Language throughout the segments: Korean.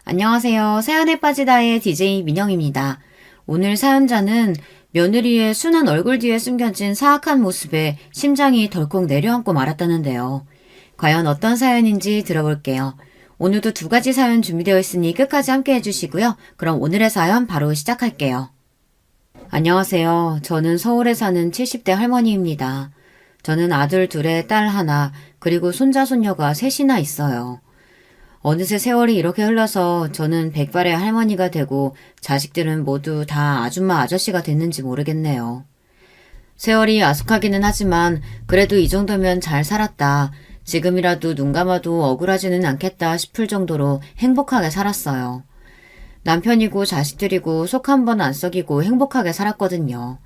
안녕하세요. 사연에 빠지다의 DJ 민영입니다. 오늘 사연자는 며느리의 순한 얼굴 뒤에 숨겨진 사악한 모습에 심장이 덜컥 내려앉고 말았다는데요. 과연 어떤 사연인지 들어볼게요. 오늘도 두 가지 사연 준비되어 있으니 끝까지 함께 해주시고요. 그럼 오늘의 사연 바로 시작할게요. 안녕하세요. 저는 서울에 사는 70대 할머니입니다. 저는 아들 둘에 딸 하나, 그리고 손자 손녀가 셋이나 있어요. 어느새 세월이 이렇게 흘러서 저는 백발의 할머니가 되고 자식들은 모두 다 아줌마 아저씨가 됐는지 모르겠네요. 세월이 야속하기는 하지만 그래도 이 정도면 잘 살았다. 지금이라도 눈 감아도 억울하지는 않겠다 싶을 정도로 행복하게 살았어요. 남편이고 자식들이고 속 한 번 안 썩이고 행복하게 살았거든요.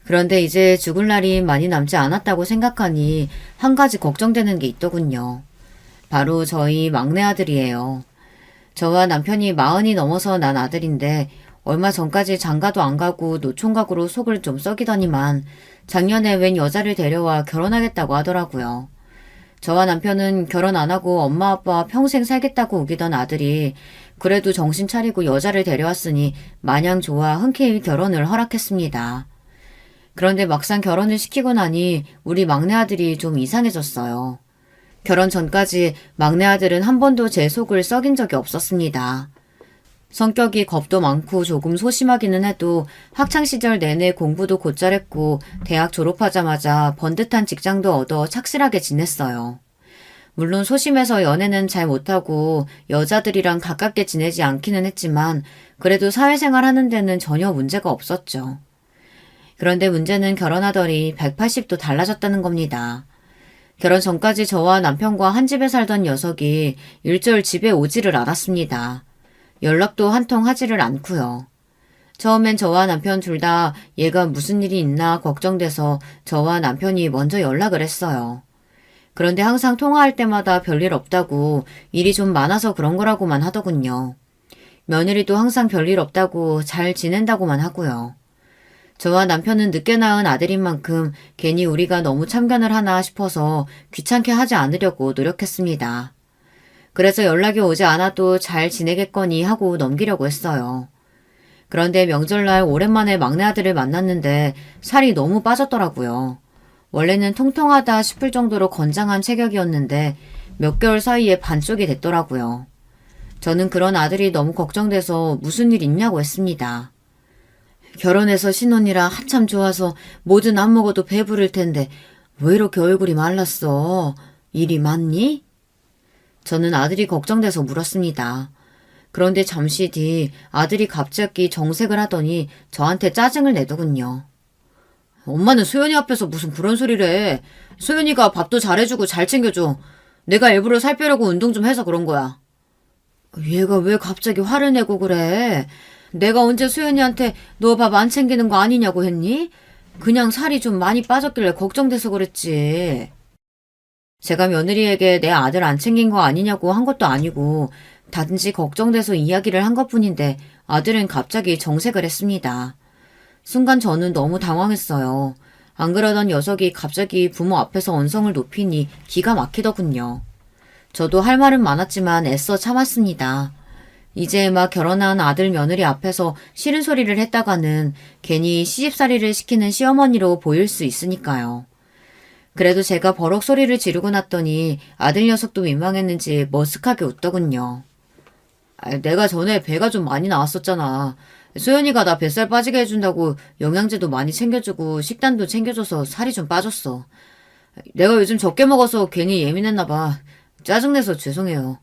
그런데 이제 죽을 날이 많이 남지 않았다고 생각하니 한 가지 걱정되는 게 있더군요. 바로 저희 막내 아들이에요. 저와 남편이 40이 넘어서 난 아들인데 얼마 전까지 장가도 안 가고 노총각으로 속을 좀 썩이더니만 작년에 웬 여자를 데려와 결혼하겠다고 하더라고요. 저와 남편은 결혼 안 하고 엄마 아빠와 평생 살겠다고 우기던 아들이 그래도 정신 차리고 여자를 데려왔으니 마냥 좋아 흔쾌히 결혼을 허락했습니다. 그런데 막상 결혼을 시키고 나니 우리 막내 아들이 좀 이상해졌어요. 결혼 전까지 막내 아들은 한 번도 제 속을 썩인 적이 없었습니다. 성격이 겁도 많고 조금 소심하기는 해도 학창시절 내내 공부도 곧잘 했고 대학 졸업하자마자 번듯한 직장도 얻어 착실하게 지냈어요. 물론 소심해서 연애는 잘 못하고 여자들이랑 가깝게 지내지 않기는 했지만 그래도 사회생활 하는 데는 전혀 문제가 없었죠. 그런데 문제는 결혼하더니 180도 달라졌다는 겁니다. 결혼 전까지 저와 남편과 한 집에 살던 녀석이 일절 집에 오지를 않았습니다. 연락도 한 통 하지를 않고요. 처음엔 저와 남편 둘 다 얘가 무슨 일이 있나 걱정돼서 저와 남편이 먼저 연락을 했어요. 그런데 항상 통화할 때마다 별일 없다고 일이 좀 많아서 그런 거라고만 하더군요. 며느리도 항상 별일 없다고 잘 지낸다고만 하고요. 저와 남편은 늦게 낳은 아들인 만큼 괜히 우리가 너무 참견을 하나 싶어서 귀찮게 하지 않으려고 노력했습니다. 그래서 연락이 오지 않아도 잘 지내겠거니 하고 넘기려고 했어요. 그런데 명절날 오랜만에 막내 아들을 만났는데 살이 너무 빠졌더라고요. 원래는 통통하다 싶을 정도로 건장한 체격이었는데 몇 개월 사이에 반쪽이 됐더라고요. 저는 그런 아들이 너무 걱정돼서 무슨 일 있냐고 했습니다. 결혼해서 신혼이라 한참 좋아서 뭐든 안 먹어도 배부를 텐데 왜 이렇게 얼굴이 말랐어? 일이 많니? 저는 아들이 걱정돼서 물었습니다. 그런데 잠시 뒤 아들이 갑자기 정색을 하더니 저한테 짜증을 내더군요. 엄마는 소연이 앞에서 무슨 그런 소리를 해. 소연이가 밥도 잘해주고 잘 챙겨줘. 내가 일부러 살 빼려고 운동 좀 해서 그런 거야. 얘가 왜 갑자기 화를 내고 그래? 내가 언제 수연이한테 너 밥 안 챙기는 거 아니냐고 했니? 그냥 살이 좀 많이 빠졌길래 걱정돼서 그랬지. 제가 며느리에게 내 아들 안 챙긴 거 아니냐고 한 것도 아니고 단지 걱정돼서 이야기를 한 것뿐인데 아들은 갑자기 정색을 했습니다. 순간 저는 너무 당황했어요. 안 그러던 녀석이 갑자기 부모 앞에서 언성을 높이니 기가 막히더군요. 저도 할 말은 많았지만 애써 참았습니다. 이제 막 결혼한 아들 며느리 앞에서 싫은 소리를 했다가는 괜히 시집살이를 시키는 시어머니로 보일 수 있으니까요. 그래도 제가 버럭 소리를 지르고 났더니 아들 녀석도 민망했는지 머쓱하게 웃더군요. 내가 전에 배가 좀 많이 나왔었잖아. 소연이가 나 뱃살 빠지게 해준다고 영양제도 많이 챙겨주고 식단도 챙겨줘서 살이 좀 빠졌어. 내가 요즘 적게 먹어서 괜히 예민했나 봐. 짜증내서 죄송해요.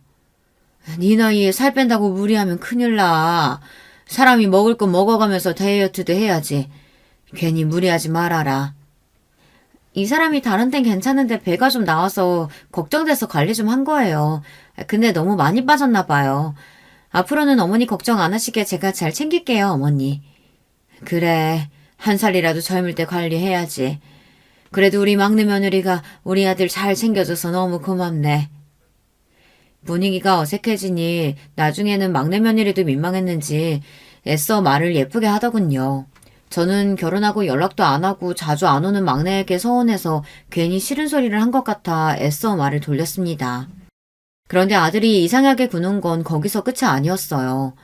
네 나이에 살 뺀다고 무리하면 큰일 나. 사람이 먹을 거 먹어가면서 다이어트도 해야지. 괜히 무리하지 말아라. 이 사람이 다른 땐 괜찮은데 배가 좀 나와서 걱정돼서 관리 좀 한 거예요. 근데 너무 많이 빠졌나 봐요. 앞으로는 어머니 걱정 안 하시게 제가 잘 챙길게요, 어머니. 그래, 한 살이라도 젊을 때 관리해야지. 그래도 우리 막내 며느리가 우리 아들 잘 챙겨줘서 너무 고맙네. 분위기가 어색해지니 나중에는 막내 며느리도 민망했는지 애써 말을 예쁘게 하더군요. 저는 결혼하고 연락도 안 하고 자주 안 오는 막내에게 서운해서 괜히 싫은 소리를 한 것 같아 애써 말을 돌렸습니다. 그런데 아들이 이상하게 구는 건 거기서 끝이 아니었어요.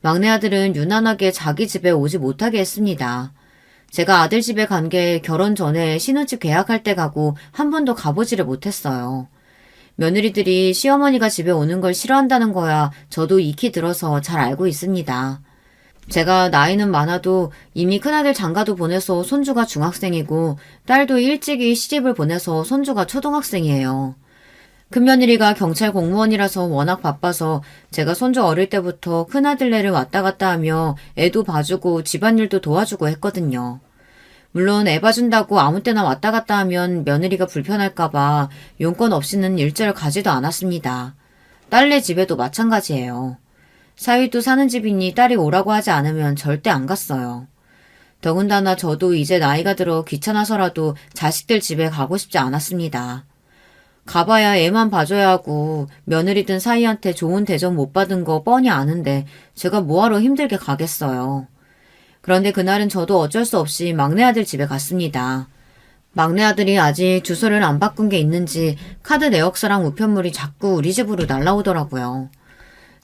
막내 아들은 유난하게 자기 집에 오지 못하게 했습니다. 제가 아들 집에 간 게 결혼 전에 신혼집 계약할 때 가고 한 번도 가보지를 못했어요. 며느리들이 시어머니가 집에 오는 걸 싫어한다는 거야 저도 익히 들어서 잘 알고 있습니다. 제가 나이는 많아도 이미 큰아들 장가도 보내서 손주가 중학생이고 딸도 일찍이 시집을 보내서 손주가 초등학생이에요. 큰며느리가 경찰 공무원이라서 워낙 바빠서 제가 손주 어릴 때부터 큰아들네를 왔다 갔다 하며 애도 봐주고 집안일도 도와주고 했거든요. 물론 애 봐준다고 아무 때나 왔다 갔다 하면 며느리가 불편할까봐 용건 없이는 일절 가지도 않았습니다. 딸네 집에도 마찬가지예요. 사위도 사는 집이니 딸이 오라고 하지 않으면 절대 안 갔어요. 더군다나 저도 이제 나이가 들어 귀찮아서라도 자식들 집에 가고 싶지 않았습니다. 가봐야 애만 봐줘야 하고 며느리든 사이한테 좋은 대접 못 받은 거 뻔히 아는데 제가 뭐하러 힘들게 가겠어요. 그런데 그날은 저도 어쩔 수 없이 막내 아들 집에 갔습니다. 막내 아들이 아직 주소를 안 바꾼 게 있는지 카드 내역서랑 우편물이 자꾸 우리 집으로 날라오더라고요.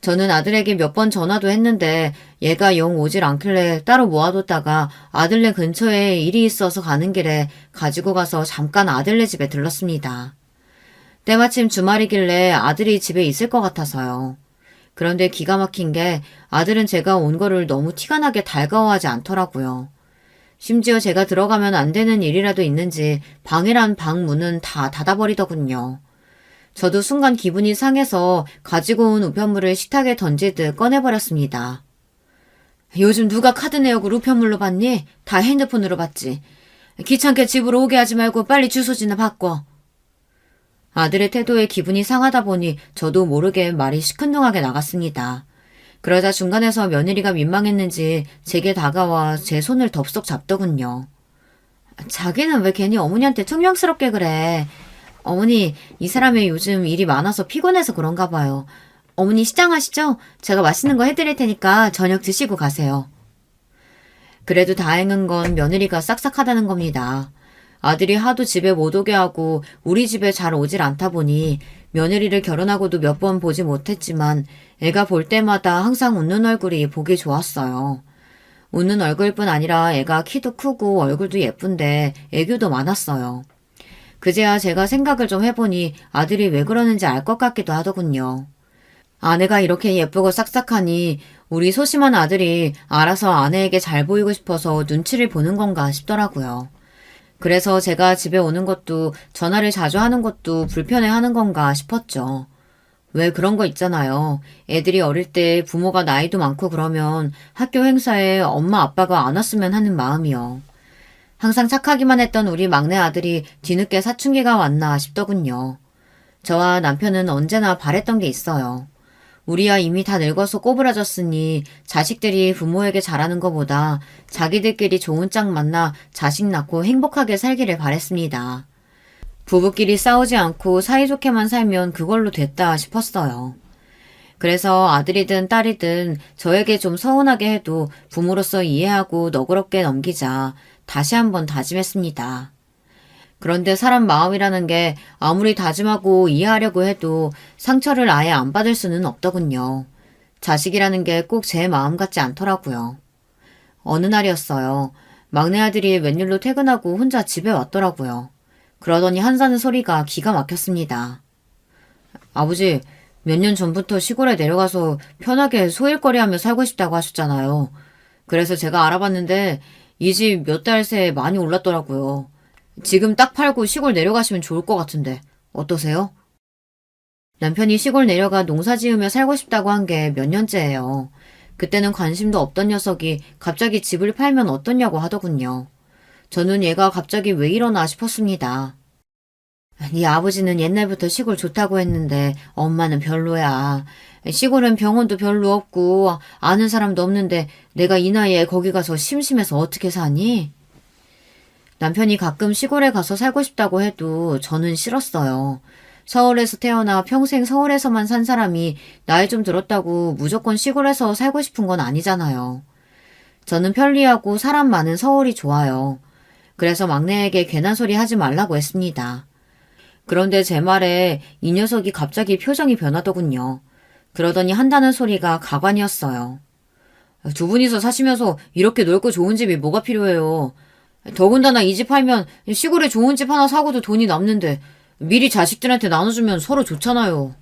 저는 아들에게 몇 번 전화도 했는데 얘가 영 오질 않길래 따로 모아뒀다가 아들네 근처에 일이 있어서 가는 길에 가지고 가서 잠깐 아들네 집에 들렀습니다. 때마침 주말이길래 아들이 집에 있을 것 같아서요. 그런데 기가 막힌 게 아들은 제가 온 거를 너무 티가 나게 달가워하지 않더라고요. 심지어 제가 들어가면 안 되는 일이라도 있는지 방이란 방 문은 다 닫아버리더군요. 저도 순간 기분이 상해서 가지고 온 우편물을 식탁에 던지듯 꺼내버렸습니다. 요즘 누가 카드 내역을 우편물로 받니? 다 핸드폰으로 받지. 귀찮게 집으로 오게 하지 말고 빨리 주소지나 바꿔. 아들의 태도에 기분이 상하다 보니 저도 모르게 말이 시큰둥하게 나갔습니다. 그러자 중간에서 며느리가 민망했는지 제게 다가와 제 손을 덥석 잡더군요. 자기는 왜 괜히 어머니한테 퉁명스럽게 그래. 어머니, 이 사람이 요즘 일이 많아서 피곤해서 그런가 봐요. 어머니 시장하시죠? 제가 맛있는 거 해드릴 테니까 저녁 드시고 가세요. 그래도 다행인 건 며느리가 싹싹하다는 겁니다. 아들이 하도 집에 못 오게 하고 우리 집에 잘 오질 않다 보니 며느리를 결혼하고도 몇 번 보지 못했지만 애가 볼 때마다 항상 웃는 얼굴이 보기 좋았어요. 웃는 얼굴뿐 아니라 애가 키도 크고 얼굴도 예쁜데 애교도 많았어요. 그제야 제가 생각을 좀 해보니 아들이 왜 그러는지 알 것 같기도 하더군요. 아내가 이렇게 예쁘고 싹싹하니 우리 소심한 아들이 알아서 아내에게 잘 보이고 싶어서 눈치를 보는 건가 싶더라고요. 그래서 제가 집에 오는 것도 전화를 자주 하는 것도 불편해하는 건가 싶었죠. 왜 그런 거 있잖아요. 애들이 어릴 때 부모가 나이도 많고 그러면 학교 행사에 엄마 아빠가 안 왔으면 하는 마음이요. 항상 착하기만 했던 우리 막내 아들이 뒤늦게 사춘기가 왔나 싶더군요. 저와 남편은 언제나 바랬던 게 있어요. 우리야 이미 다 늙어서 꼬부라졌으니 자식들이 부모에게 잘하는 것보다 자기들끼리 좋은 짝 만나 자식 낳고 행복하게 살기를 바랬습니다. 부부끼리 싸우지 않고 사이좋게만 살면 그걸로 됐다 싶었어요. 그래서 아들이든 딸이든 저에게 좀 서운하게 해도 부모로서 이해하고 너그럽게 넘기자 다시 한번 다짐했습니다. 그런데 사람 마음이라는 게 아무리 다짐하고 이해하려고 해도 상처를 아예 안 받을 수는 없더군요. 자식이라는 게 꼭 제 마음 같지 않더라고요. 어느 날이었어요. 막내 아들이 웬일로 퇴근하고 혼자 집에 왔더라고요. 그러더니 한사는 소리가 기가 막혔습니다. 아버지, 몇 년 전부터 시골에 내려가서 편하게 소일거리하며 살고 싶다고 하셨잖아요. 그래서 제가 알아봤는데 이 집 몇 달 새에 많이 올랐더라고요. 지금 딱 팔고 시골 내려가시면 좋을 것 같은데 어떠세요? 남편이 시골 내려가 농사 지으며 살고 싶다고 한 게 몇 년째예요. 그때는 관심도 없던 녀석이 갑자기 집을 팔면 어떠냐고 하더군요. 저는 얘가 갑자기 왜 이러나 싶었습니다. 네 아버지는 옛날부터 시골 좋다고 했는데 엄마는 별로야. 시골은 병원도 별로 없고 아는 사람도 없는데 내가 이 나이에 거기 가서 심심해서 어떻게 사니? 남편이 가끔 시골에 가서 살고 싶다고 해도 저는 싫었어요. 서울에서 태어나 평생 서울에서만 산 사람이 나이 좀 들었다고 무조건 시골에서 살고 싶은 건 아니잖아요. 저는 편리하고 사람 많은 서울이 좋아요. 그래서 막내에게 괜한 소리 하지 말라고 했습니다. 그런데 제 말에 이 녀석이 갑자기 표정이 변하더군요. 그러더니 한다는 소리가 가관이었어요. 두 분이서 사시면서 이렇게 넓고 좋은 집이 뭐가 필요해요. 더군다나 이 집 팔면 시골에 좋은 집 하나 사고도 돈이 남는데 미리 자식들한테 나눠주면 서로 좋잖아요.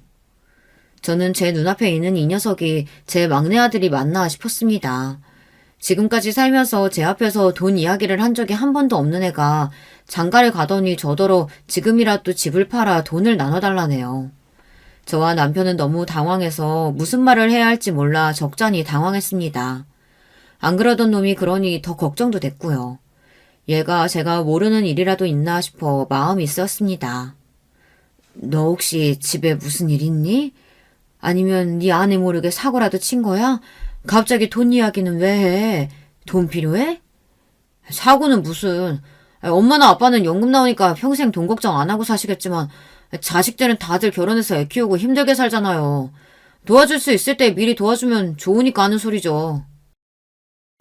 저는 제 눈앞에 있는 이 녀석이 제 막내 아들이 맞나 싶었습니다. 지금까지 살면서 제 앞에서 돈 이야기를 한 적이 한 번도 없는 애가 장가를 가더니 저더러 지금이라도 집을 팔아 돈을 나눠달라네요. 저와 남편은 너무 당황해서 무슨 말을 해야 할지 몰라 적잖이 당황했습니다. 안 그러던 놈이 그러니 더 걱정도 됐고요. 얘가 제가 모르는 일이라도 있나 싶어 마음이 쓰였습니다. 너 혹시 집에 무슨 일 있니? 아니면 네 아내 모르게 사고라도 친 거야? 갑자기 돈 이야기는 왜 해? 돈 필요해? 사고는 무슨. 엄마나 아빠는 연금 나오니까 평생 돈 걱정 안 하고 사시겠지만 자식들은 다들 결혼해서 애 키우고 힘들게 살잖아요. 도와줄 수 있을 때 미리 도와주면 좋으니까 하는 소리죠.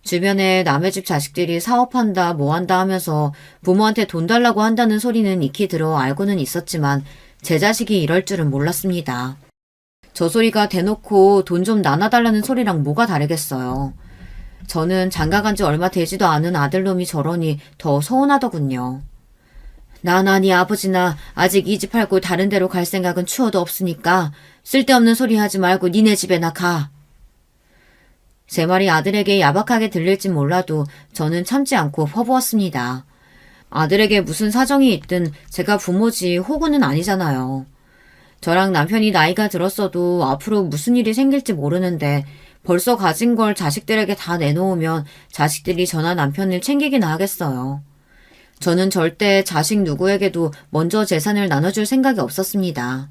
주변에 남의 집 자식들이 사업한다 뭐한다 하면서 부모한테 돈 달라고 한다는 소리는 익히 들어 알고는 있었지만 제 자식이 이럴 줄은 몰랐습니다. 저 소리가 대놓고 돈 좀 나눠달라는 소리랑 뭐가 다르겠어요. 저는 장가간 지 얼마 되지도 않은 아들놈이 저러니 더 서운하더군요. 나나 네 아버지나 아직 이 집 팔고 다른 데로 갈 생각은 추워도 없으니까 쓸데없는 소리 하지 말고 니네 집에나 가. 제 말이 아들에게 야박하게 들릴진 몰라도 저는 참지 않고 퍼부었습니다. 아들에게 무슨 사정이 있든 제가 부모지 호구는 아니잖아요. 저랑 남편이 나이가 들었어도 앞으로 무슨 일이 생길지 모르는데 벌써 가진 걸 자식들에게 다 내놓으면 자식들이 저나 남편을 챙기기나 하겠어요. 저는 절대 자식 누구에게도 먼저 재산을 나눠줄 생각이 없었습니다.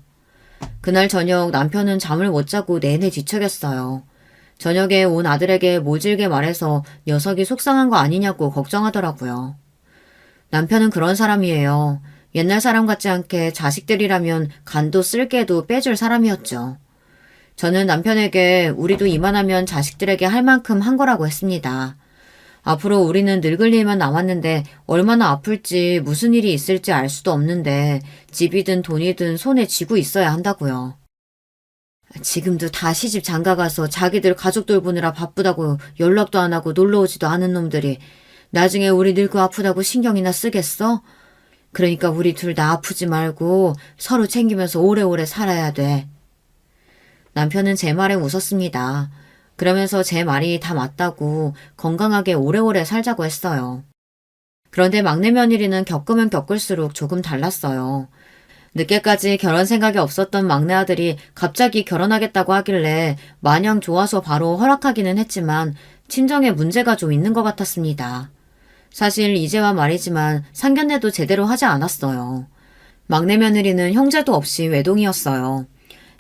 그날 저녁 남편은 잠을 못 자고 내내 뒤척였어요. 저녁에 온 아들에게 모질게 말해서 녀석이 속상한 거 아니냐고 걱정하더라고요. 남편은 그런 사람이에요. 옛날 사람 같지 않게 자식들이라면 간도 쓸개도 빼줄 사람이었죠. 저는 남편에게 우리도 이만하면 자식들에게 할 만큼 한 거라고 했습니다. 앞으로 우리는 늙을 일만 남았는데 얼마나 아플지 무슨 일이 있을지 알 수도 없는데 집이든 돈이든 손에 쥐고 있어야 한다고요. 지금도 다 시집 장가가서 자기들 가족 돌보느라 바쁘다고 연락도 안 하고 놀러오지도 않은 놈들이 나중에 우리 늙고 아프다고 신경이나 쓰겠어? 그러니까 우리 둘 다 아프지 말고 서로 챙기면서 오래오래 살아야 돼. 남편은 제 말에 웃었습니다. 그러면서 제 말이 다 맞다고 건강하게 오래오래 살자고 했어요. 그런데 막내 며느리는 겪으면 겪을수록 조금 달랐어요. 늦게까지 결혼 생각이 없었던 막내 아들이 갑자기 결혼하겠다고 하길래 마냥 좋아서 바로 허락하기는 했지만 친정에 문제가 좀 있는 것 같았습니다. 사실 이제와 말이지만 상견례도 제대로 하지 않았어요. 막내 며느리는 형제도 없이 외동이었어요.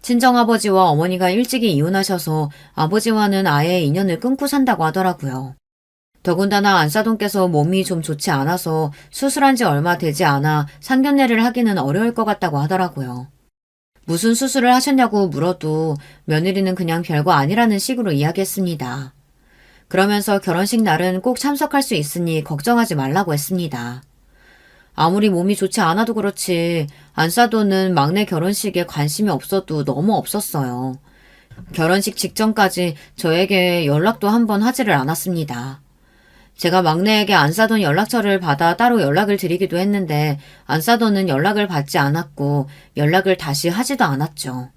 친정아버지와 어머니가 일찍이 이혼하셔서 아버지와는 아예 인연을 끊고 산다고 하더라고요. 더군다나 안사돈께서 몸이 좀 좋지 않아서 수술한 지 얼마 되지 않아 상견례를 하기는 어려울 것 같다고 하더라고요. 무슨 수술을 하셨냐고 물어도 며느리는 그냥 별거 아니라는 식으로 이야기했습니다. 그러면서 결혼식 날은 꼭 참석할 수 있으니 걱정하지 말라고 했습니다. 아무리 몸이 좋지 않아도 그렇지 안사돈은 막내 결혼식에 관심이 없어도 너무 없었어요. 결혼식 직전까지 저에게 연락도 한 번 하지를 않았습니다. 제가 막내에게 안사돈 연락처를 받아 따로 연락을 드리기도 했는데 안사돈은 연락을 받지 않았고 연락을 다시 하지도 않았죠.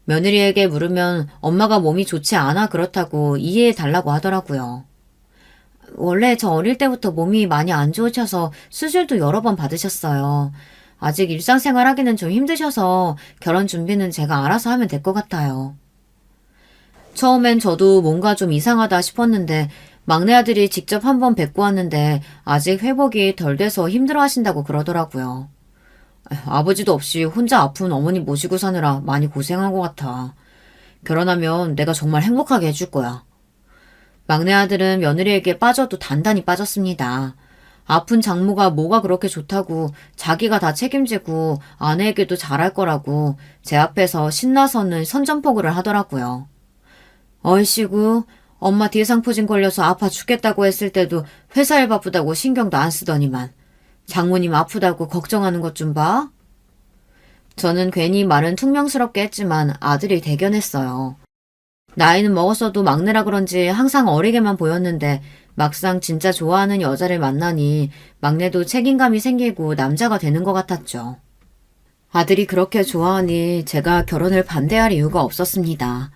며느리에게 물으면 엄마가 몸이 좋지 않아 그렇다고 이해해 달라고 하더라고요. 원래 저 어릴 때부터 몸이 많이 안 좋으셔서 수술도 여러 번 받으셨어요. 아직 일상생활 하기는 좀 힘드셔서 결혼 준비는 제가 알아서 하면 될 것 같아요. 처음엔 저도 뭔가 좀 이상하다 싶었는데 막내 아들이 직접 한번 뵙고 왔는데 아직 회복이 덜 돼서 힘들어 하신다고 그러더라고요. 아버지도 없이 혼자 아픈 어머니 모시고 사느라 많이 고생한 것 같아. 결혼하면 내가 정말 행복하게 해줄 거야. 막내 아들은 며느리에게 빠져도 단단히 빠졌습니다. 아픈 장모가 뭐가 그렇게 좋다고 자기가 다 책임지고 아내에게도 잘할 거라고 제 앞에서 신나서는 선전포고를 하더라고요. 얼씨구, 엄마 대상포진 걸려서 아파 죽겠다고 했을 때도 회사 일 바쁘다고 신경도 안 쓰더니만 장모님 아프다고 걱정하는 것 좀 봐. 저는 괜히 말은 퉁명스럽게 했지만 아들이 대견했어요. 나이는 먹었어도 막내라 그런지 항상 어리게만 보였는데 막상 진짜 좋아하는 여자를 만나니 막내도 책임감이 생기고 남자가 되는 것 같았죠. 아들이 그렇게 좋아하니 제가 결혼을 반대할 이유가 없었습니다.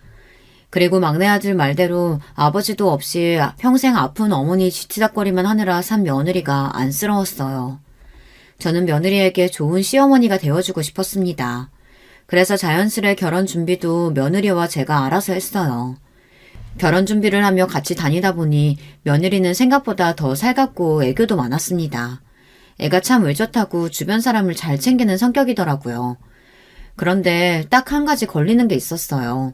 그리고 막내 아들 말대로 아버지도 없이 평생 아픈 어머니 쥐치닥거리만 하느라 산 며느리가 안쓰러웠어요. 저는 며느리에게 좋은 시어머니가 되어주고 싶었습니다. 그래서 자연스레 결혼 준비도 며느리와 제가 알아서 했어요. 결혼 준비를 하며 같이 다니다 보니 며느리는 생각보다 더 살갑고 애교도 많았습니다. 애가 참 의젓하고 주변 사람을 잘 챙기는 성격이더라고요. 그런데 딱 한 가지 걸리는 게 있었어요.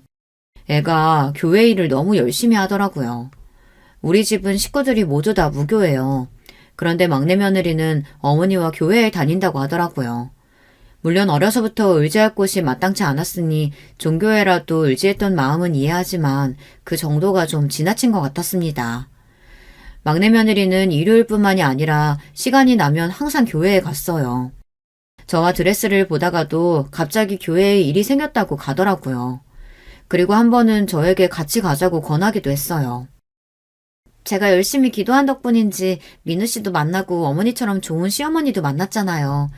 애가 교회 일을 너무 열심히 하더라고요. 우리 집은 식구들이 모두 다 무교예요. 그런데 막내 며느리는 어머니와 교회에 다닌다고 하더라고요. 물론 어려서부터 의지할 곳이 마땅치 않았으니 종교회라도 의지했던 마음은 이해하지만 그 정도가 좀 지나친 것 같았습니다. 막내 며느리는 일요일뿐만이 아니라 시간이 나면 항상 교회에 갔어요. 저와 드레스를 보다가도 갑자기 교회에 일이 생겼다고 가더라고요. 그리고 한 번은 저에게 같이 가자고 권하기도 했어요. 제가 열심히 기도한 덕분인지 민우 씨도 만나고 어머니처럼 좋은 시어머니도 만났잖아요.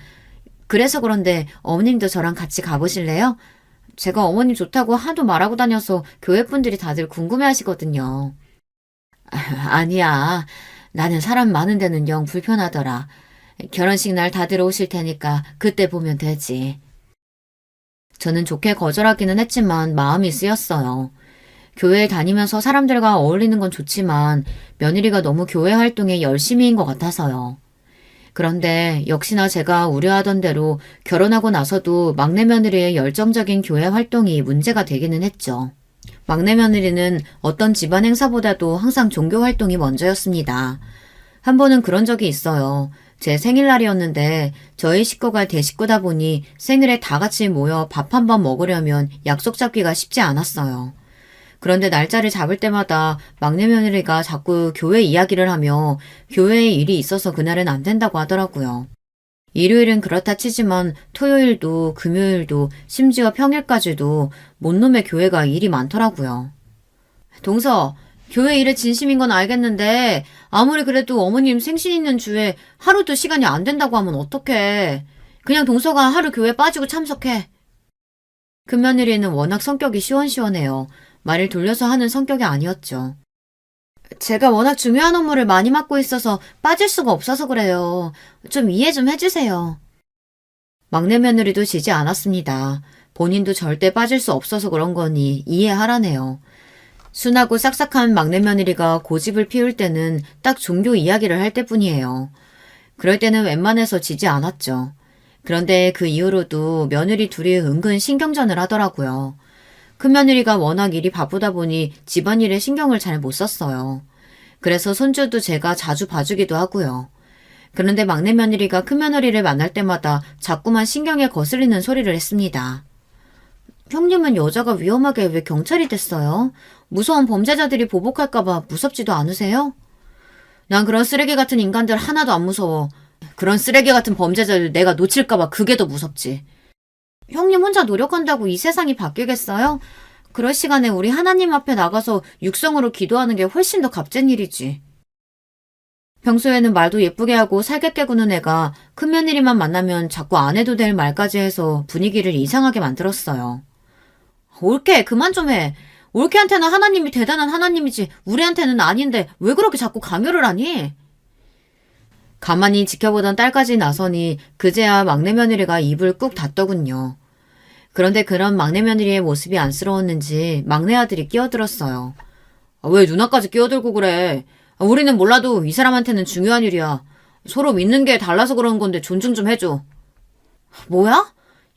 그래서 그런데 어머님도 저랑 같이 가보실래요? 제가 어머님 좋다고 하도 말하고 다녀서 교회 분들이 다들 궁금해 하시거든요. 아니야. 나는 사람 많은 데는 영 불편하더라. 결혼식 날 다들 오실 테니까 그때 보면 되지. 저는 좋게 거절하기는 했지만 마음이 쓰였어요. 교회에 다니면서 사람들과 어울리는 건 좋지만 며느리가 너무 교회 활동에 열심히인 것 같아서요. 그런데 역시나 제가 우려하던 대로 결혼하고 나서도 막내 며느리의 열정적인 교회 활동이 문제가 되기는 했죠. 막내 며느리는 어떤 집안 행사보다도 항상 종교 활동이 먼저였습니다. 한 번은 그런 적이 있어요. 제 생일날이었는데 저희 식구가 대식구다 보니 생일에 다 같이 모여 밥 한 번 먹으려면 약속 잡기가 쉽지 않았어요. 그런데 날짜를 잡을 때마다 막내 며느리가 자꾸 교회 이야기를 하며 교회에 일이 있어서 그날은 안 된다고 하더라고요. 일요일은 그렇다 치지만 토요일도 금요일도 심지어 평일까지도 못놈의 교회가 일이 많더라고요. 동서, 교회 일에 진심인 건 알겠는데 아무리 그래도 어머님 생신 있는 주에 하루도 시간이 안 된다고 하면 어떡해. 그냥 동서가 하루 교회 빠지고 참석해. 큰며느리는 워낙 성격이 시원시원해요. 말을 돌려서 하는 성격이 아니었죠. 제가 워낙 중요한 업무를 많이 맡고 있어서 빠질 수가 없어서 그래요. 좀 이해 좀 해주세요. 막내 며느리도 지지 않았습니다. 본인도 절대 빠질 수 없어서 그런 거니 이해하라네요. 순하고 싹싹한 막내 며느리가 고집을 피울 때는 딱 종교 이야기를 할 때뿐이에요. 그럴 때는 웬만해서 지지 않았죠. 그런데 그 이후로도 며느리 둘이 은근 신경전을 하더라고요. 큰며느리가 워낙 일이 바쁘다 보니 집안일에 신경을 잘 못 썼어요. 그래서 손주도 제가 자주 봐주기도 하고요. 그런데 막내 며느리가 큰며느리를 만날 때마다 자꾸만 신경에 거슬리는 소리를 했습니다. 형님은 여자가 위험하게 왜 경찰이 됐어요? 무서운 범죄자들이 보복할까봐 무섭지도 않으세요? 난 그런 쓰레기 같은 인간들 하나도 안 무서워. 그런 쓰레기 같은 범죄자들 내가 놓칠까봐 그게 더 무섭지. 형님 혼자 노력한다고 이 세상이 바뀌겠어요? 그럴 시간에 우리 하나님 앞에 나가서 육성으로 기도하는 게 훨씬 더 값진 일이지. 평소에는 말도 예쁘게 하고 살게 구는 애가 큰며느리만 만나면 자꾸 안 해도 될 말까지 해서 분위기를 이상하게 만들었어요. 올케 그만 좀 해. 올케한테는 하나님이 대단한 하나님이지 우리한테는 아닌데 왜 그렇게 자꾸 강요를 하니? 가만히 지켜보던 딸까지 나서니 그제야 막내 며느리가 입을 꾹 닫더군요. 그런데 그런 막내 며느리의 모습이 안쓰러웠는지 막내 아들이 끼어들었어요. 왜 누나까지 끼어들고 그래? 우리는 몰라도 이 사람한테는 중요한 일이야. 서로 믿는 게 달라서 그런 건데 존중 좀 해줘. 뭐야?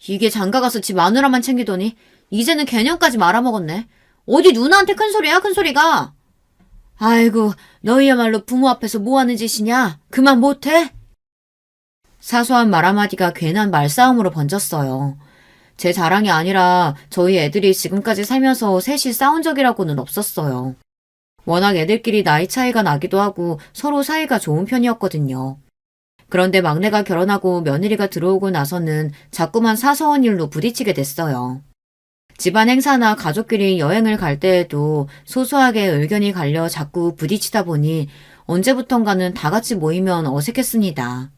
이게 장가가서 집 마누라만 챙기더니 이제는 개념까지 말아먹었네. 어디 누나한테 큰소리야 큰소리가. 아이고 너희야말로 부모 앞에서 뭐하는 짓이냐. 그만 못해? 사소한 말 한마디가 괜한 말싸움으로 번졌어요. 제 자랑이 아니라 저희 애들이 지금까지 살면서 셋이 싸운 적이라고는 없었어요. 워낙 애들끼리 나이 차이가 나기도 하고 서로 사이가 좋은 편이었거든요. 그런데 막내가 결혼하고 며느리가 들어오고 나서는 자꾸만 사소한 일로 부딪히게 됐어요. 집안 행사나 가족끼리 여행을 갈 때에도 소소하게 의견이 갈려 자꾸 부딪히다 보니 언제부턴가는 다 같이 모이면 어색했습니다.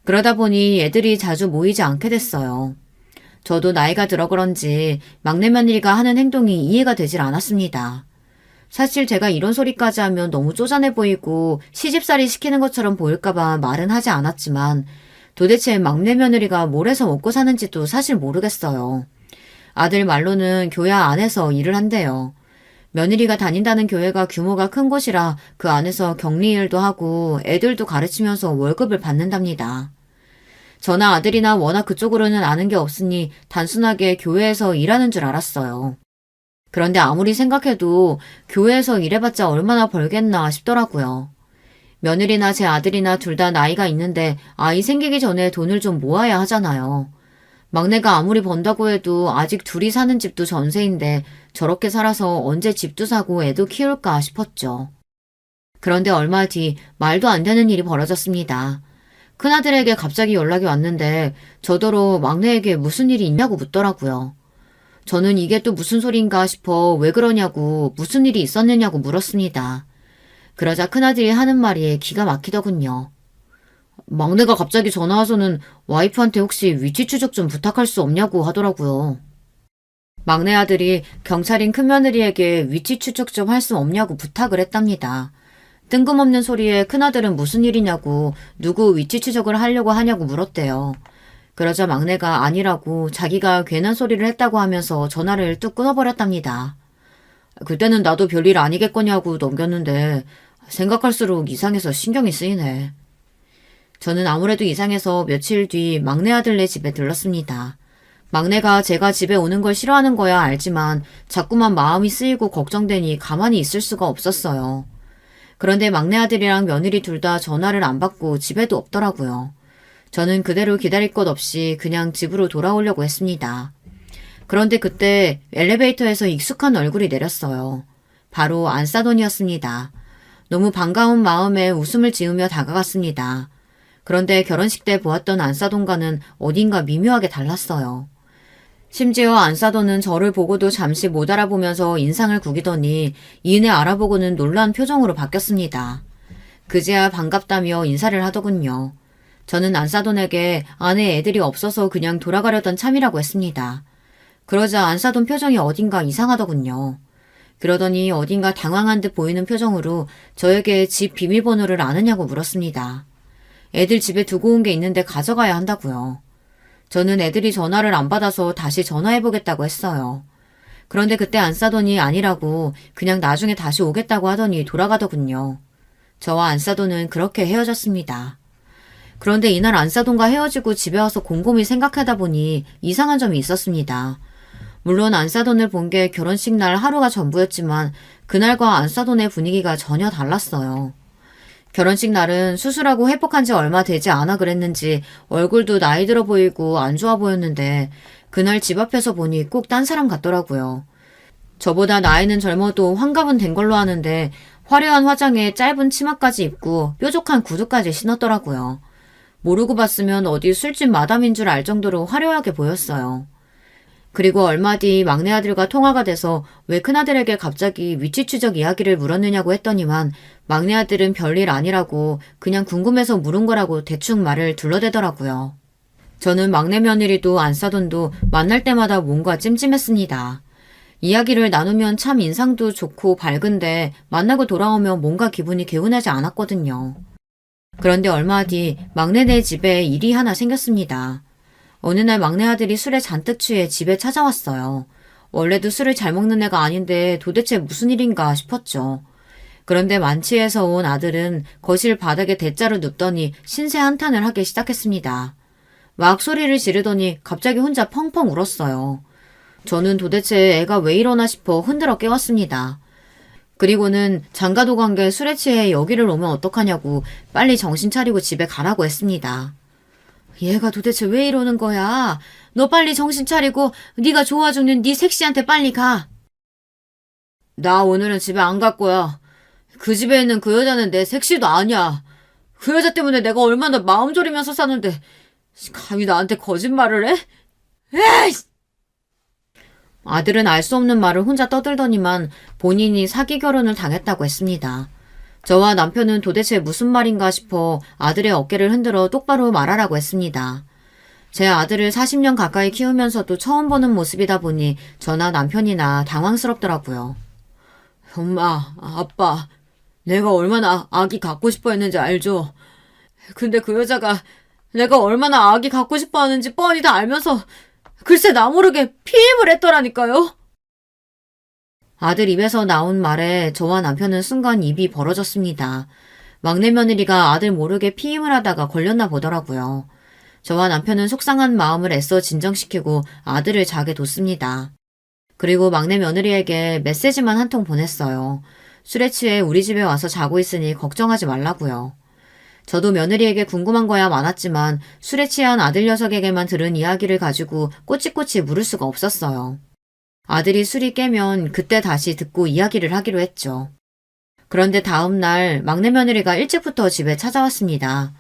그러다 보니 애들이 자주 모이지 않게 됐어요. 저도 나이가 들어 그런지 막내 며느리가 하는 행동이 이해가 되질 않았습니다. 사실 제가 이런 소리까지 하면 너무 쪼잔해 보이고 시집살이 시키는 것처럼 보일까봐 말은 하지 않았지만 도대체 막내 며느리가 뭘 해서 먹고 사는지도 사실 모르겠어요. 아들 말로는 교회 안에서 일을 한대요. 며느리가 다닌다는 교회가 규모가 큰 곳이라 그 안에서 격리일도 하고 애들도 가르치면서 월급을 받는답니다. 저나 아들이나 워낙 그쪽으로는 아는 게 없으니 단순하게 교회에서 일하는 줄 알았어요. 그런데 아무리 생각해도 교회에서 일해봤자 얼마나 벌겠나 싶더라고요. 며느리나 제 아들이나 둘 다 나이가 있는데 아이 생기기 전에 돈을 좀 모아야 하잖아요. 막내가 아무리 번다고 해도 아직 둘이 사는 집도 전세인데 저렇게 살아서 언제 집도 사고 애도 키울까 싶었죠. 그런데 얼마 뒤 말도 안 되는 일이 벌어졌습니다. 큰아들에게 갑자기 연락이 왔는데 저더러 막내에게 무슨 일이 있냐고 묻더라고요. 저는 이게 또 무슨 소린가 싶어 왜 그러냐고 무슨 일이 있었느냐고 물었습니다. 그러자 큰아들이 하는 말이 기가 막히더군요. 막내가 갑자기 전화와서는 와이프한테 혹시 위치 추적 좀 부탁할 수 없냐고 하더라고요. 막내 아들이 경찰인 큰며느리에게 위치 추적 좀 할 수 없냐고 부탁을 했답니다. 뜬금없는 소리에 큰아들은 무슨 일이냐고 누구 위치 추적을 하려고 하냐고 물었대요. 그러자 막내가 아니라고 자기가 괜한 소리를 했다고 하면서 전화를 뚝 끊어버렸답니다. 그때는 나도 별일 아니겠거냐고 넘겼는데 생각할수록 이상해서 신경이 쓰이네. 저는 아무래도 이상해서 며칠 뒤 막내 아들네 집에 들렀습니다. 막내가 제가 집에 오는 걸 싫어하는 거야 알지만 자꾸만 마음이 쓰이고 걱정되니 가만히 있을 수가 없었어요. 그런데 막내 아들이랑 며느리 둘 다 전화를 안 받고 집에도 없더라고요. 저는 그대로 기다릴 것 없이 그냥 집으로 돌아오려고 했습니다. 그런데 그때 엘리베이터에서 익숙한 얼굴이 내렸어요. 바로 안사돈이었습니다. 너무 반가운 마음에 웃음을 지으며 다가갔습니다. 그런데 결혼식 때 보았던 안사돈과는 어딘가 미묘하게 달랐어요. 심지어 안사돈은 저를 보고도 잠시 못 알아보면서 인상을 구기더니 이내 알아보고는 놀란 표정으로 바뀌었습니다. 그제야 반갑다며 인사를 하더군요. 저는 안사돈에게 아내 애들이 없어서 그냥 돌아가려던 참이라고 했습니다. 그러자 안사돈 표정이 어딘가 이상하더군요. 그러더니 어딘가 당황한 듯 보이는 표정으로 저에게 집 비밀번호를 아느냐고 물었습니다. 애들 집에 두고 온 게 있는데 가져가야 한다고요. 저는 애들이 전화를 안 받아서 다시 전화해보겠다고 했어요. 그런데 그때 안사돈이 아니라고 그냥 나중에 다시 오겠다고 하더니 돌아가더군요. 저와 안사돈은 그렇게 헤어졌습니다. 그런데 이날 안사돈과 헤어지고 집에 와서 곰곰이 생각하다 보니 이상한 점이 있었습니다. 물론 안사돈을 본 게 결혼식 날 하루가 전부였지만 그날과 안사돈의 분위기가 전혀 달랐어요. 결혼식 날은 수술하고 회복한 지 얼마 되지 않아 그랬는지 얼굴도 나이 들어 보이고 안 좋아 보였는데 그날 집 앞에서 보니 꼭 딴 사람 같더라고요. 저보다 나이는 젊어도 환갑은 된 걸로 아는데 화려한 화장에 짧은 치마까지 입고 뾰족한 구두까지 신었더라고요. 모르고 봤으면 어디 술집 마담인 줄 알 정도로 화려하게 보였어요. 그리고 얼마 뒤 막내 아들과 통화가 돼서 왜 큰아들에게 갑자기 위치 추적 이야기를 물었느냐고 했더니만 막내 아들은 별일 아니라고 그냥 궁금해서 물은 거라고 대충 말을 둘러대더라고요. 저는 막내 며느리도 안사돈도 만날 때마다 뭔가 찜찜했습니다. 이야기를 나누면 참 인상도 좋고 밝은데 만나고 돌아오면 뭔가 기분이 개운하지 않았거든요. 그런데 얼마 뒤 막내네 집에 일이 하나 생겼습니다. 어느 날 막내 아들이 술에 잔뜩 취해 집에 찾아왔어요. 원래도 술을 잘 먹는 애가 아닌데 도대체 무슨 일인가 싶었죠. 그런데 만취해서 온 아들은 거실 바닥에 대자로 눕더니 신세 한탄을 하기 시작했습니다. 막 소리를 지르더니 갑자기 혼자 펑펑 울었어요. 저는 도대체 애가 왜 이러나 싶어 흔들어 깨웠습니다. 그리고는 장가도 간 게 술에 취해 여기를 오면 어떡하냐고 빨리 정신 차리고 집에 가라고 했습니다. 얘가 도대체 왜 이러는 거야? 너 빨리 정신 차리고 네가 좋아 죽는 네 색시한테 빨리 가. 나 오늘은 집에 안 갈 거야. 그 집에 있는 그 여자는 내 색시도 아니야. 그 여자 때문에 내가 얼마나 마음 졸이면서 사는데 감히 나한테 거짓말을 해? 에이! 아들은 알 수 없는 말을 혼자 떠들더니만 본인이 사기 결혼을 당했다고 했습니다. 저와 남편은 도대체 무슨 말인가 싶어 아들의 어깨를 흔들어 똑바로 말하라고 했습니다. 제 아들을 40년 가까이 키우면서도 처음 보는 모습이다 보니 저나 남편이나 당황스럽더라고요. 엄마, 아빠, 내가 얼마나 아기 갖고 싶어 했는지 알죠? 근데 그 여자가 내가 얼마나 아기 갖고 싶어 하는지 뻔히 다 알면서 글쎄 나 모르게 피임을 했더라니까요. 아들 입에서 나온 말에 저와 남편은 순간 입이 벌어졌습니다. 막내 며느리가 아들 모르게 피임을 하다가 걸렸나 보더라고요. 저와 남편은 속상한 마음을 애써 진정시키고 아들을 자게 뒀습니다. 그리고 막내 며느리에게 메시지만 한 통 보냈어요. 술에 취해 우리 집에 와서 자고 있으니 걱정하지 말라고요. 저도 며느리에게 궁금한 거야 많았지만 술에 취한 아들 녀석에게만 들은 이야기를 가지고 꼬치꼬치 물을 수가 없었어요. 아들이 술이 깨면 그때 다시 듣고 이야기를 하기로 했죠. 그런데 다음 날 막내 며느리가 일찍부터 집에 찾아왔습니다.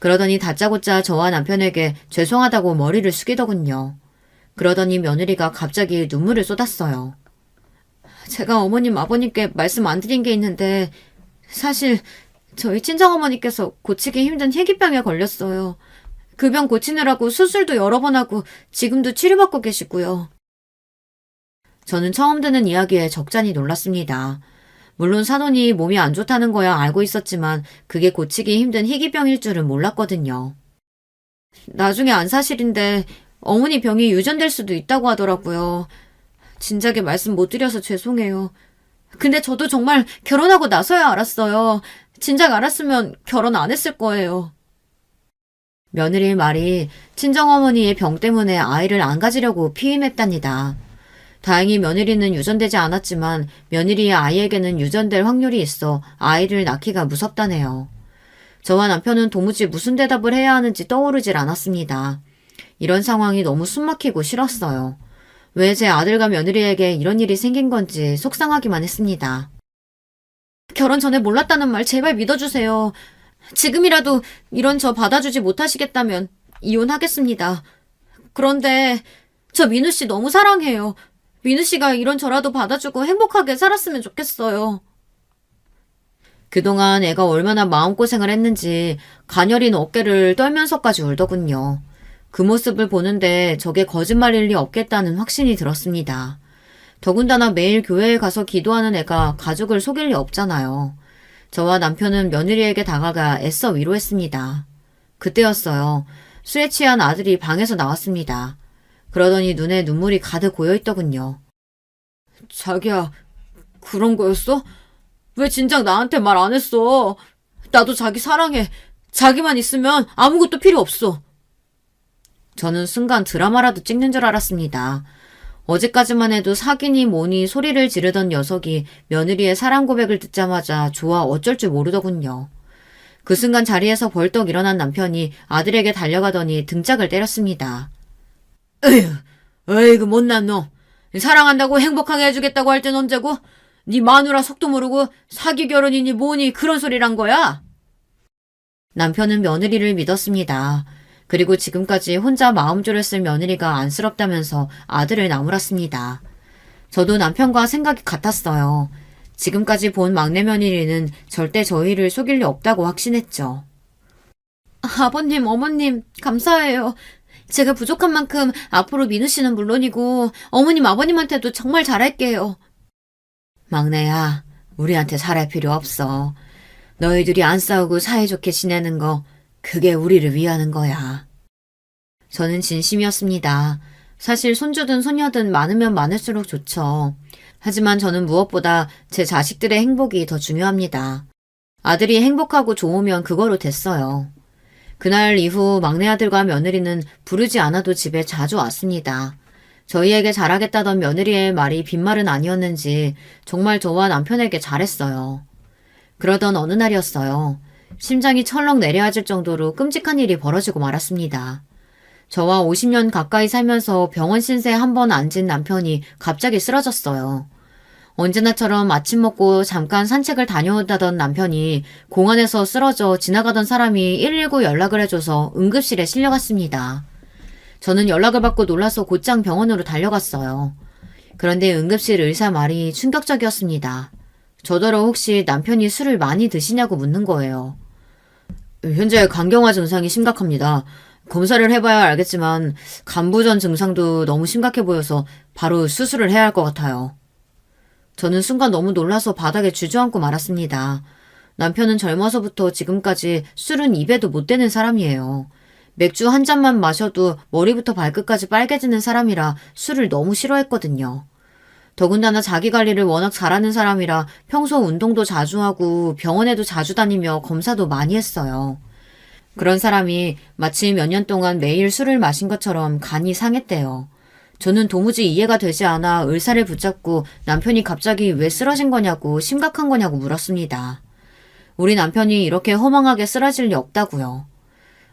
그러더니 다짜고짜 저와 남편에게 죄송하다고 머리를 숙이더군요. 그러더니 며느리가 갑자기 눈물을 쏟았어요. 제가 어머님 아버님께 말씀 안 드린 게 있는데 사실 저희 친정어머니께서 고치기 힘든 희귀병에 걸렸어요. 그 병 고치느라고 수술도 여러 번 하고 지금도 치료받고 계시고요. 저는 처음 듣는 이야기에 적잖이 놀랐습니다. 물론 사돈이 몸이 안 좋다는 거야 알고 있었지만 그게 고치기 힘든 희귀병일 줄은 몰랐거든요. 나중에 안 사실인데 어머니 병이 유전될 수도 있다고 하더라고요. 진작에 말씀 못 드려서 죄송해요. 근데 저도 정말 결혼하고 나서야 알았어요. 진작 알았으면 결혼 안 했을 거예요. 며느리의 말이 친정어머니의 병 때문에 아이를 안 가지려고 피임했답니다. 다행히 며느리는 유전되지 않았지만 며느리의 아이에게는 유전될 확률이 있어 아이를 낳기가 무섭다네요. 저와 남편은 도무지 무슨 대답을 해야 하는지 떠오르질 않았습니다. 이런 상황이 너무 숨막히고 싫었어요. 왜 제 아들과 며느리에게 이런 일이 생긴 건지 속상하기만 했습니다. 결혼 전에 몰랐다는 말 제발 믿어주세요. 지금이라도 이런 저 받아주지 못하시겠다면 이혼하겠습니다. 그런데 저 민우 씨 너무 사랑해요. 민우 씨가 이런 저라도 받아주고 행복하게 살았으면 좋겠어요. 그동안 애가 얼마나 마음고생을 했는지 가녀린 어깨를 떨면서까지 울더군요. 그 모습을 보는데 저게 거짓말일 리 없겠다는 확신이 들었습니다. 더군다나 매일 교회에 가서 기도하는 애가 가족을 속일 리 없잖아요. 저와 남편은 며느리에게 다가가 애써 위로했습니다. 그때였어요. 술에 취한 아들이 방에서 나왔습니다. 그러더니 눈에 눈물이 가득 고여있더군요. 자기야, 그런 거였어? 왜 진작 나한테 말 안 했어? 나도 자기 사랑해. 자기만 있으면 아무것도 필요 없어. 저는 순간 드라마라도 찍는 줄 알았습니다. 어제까지만 해도 사귀니 뭐니 소리를 지르던 녀석이 며느리의 사랑 고백을 듣자마자 좋아 어쩔 줄 모르더군요. 그 순간 자리에서 벌떡 일어난 남편이 아들에게 달려가더니 등짝을 때렸습니다. 에휴, 어이구 못난 놈. 사랑한다고 행복하게 해주겠다고 할 땐 언제고? 네 마누라 속도 모르고 사기 결혼이니 뭐니 그런 소리란 거야? 남편은 며느리를 믿었습니다. 그리고 지금까지 혼자 마음 졸였을 며느리가 안쓰럽다면서 아들을 나무랐습니다. 저도 남편과 생각이 같았어요. 지금까지 본 막내 며느리는 절대 저희를 속일 리 없다고 확신했죠. 아버님, 어머님, 감사해요. 제가 부족한 만큼 앞으로 민우 씨는 물론이고 어머님, 아버님한테도 정말 잘할게요. 막내야, 우리한테 잘할 필요 없어. 너희들이 안 싸우고 사이좋게 지내는 거 그게 우리를 위하는 거야. 저는 진심이었습니다. 사실 손주든 손녀든 많으면 많을수록 좋죠. 하지만 저는 무엇보다 제 자식들의 행복이 더 중요합니다. 아들이 행복하고 좋으면 그거로 됐어요. 그날 이후 막내 아들과 며느리는 부르지 않아도 집에 자주 왔습니다. 저희에게 잘하겠다던 며느리의 말이 빈말은 아니었는지 정말 저와 남편에게 잘했어요. 그러던 어느 날이었어요. 심장이 철렁 내려앉을 정도로 끔찍한 일이 벌어지고 말았습니다. 저와 50년 가까이 살면서 병원 신세에 한 번 앉은 남편이 갑자기 쓰러졌어요. 언제나처럼 아침 먹고 잠깐 산책을 다녀온다던 남편이 공원에서 쓰러져 지나가던 사람이 119 연락을 해줘서 응급실에 실려갔습니다. 저는 연락을 받고 놀라서 곧장 병원으로 달려갔어요. 그런데 응급실 의사 말이 충격적이었습니다. 저더러 혹시 남편이 술을 많이 드시냐고 묻는 거예요. 현재 간경화 증상이 심각합니다. 검사를 해봐야 알겠지만 간부전 증상도 너무 심각해 보여서 바로 수술을 해야 할 것 같아요. 저는 순간 너무 놀라서 바닥에 주저앉고 말았습니다. 남편은 젊어서부터 지금까지 술은 입에도 못 대는 사람이에요. 맥주 한 잔만 마셔도 머리부터 발끝까지 빨개지는 사람이라 술을 너무 싫어했거든요. 더군다나 자기 관리를 워낙 잘하는 사람이라 평소 운동도 자주 하고 병원에도 자주 다니며 검사도 많이 했어요. 그런 사람이 마치 몇 년 동안 매일 술을 마신 것처럼 간이 상했대요. 저는 도무지 이해가 되지 않아 의사를 붙잡고 남편이 갑자기 왜 쓰러진 거냐고 심각한 거냐고 물었습니다. 우리 남편이 이렇게 허망하게 쓰러질 리 없다고요.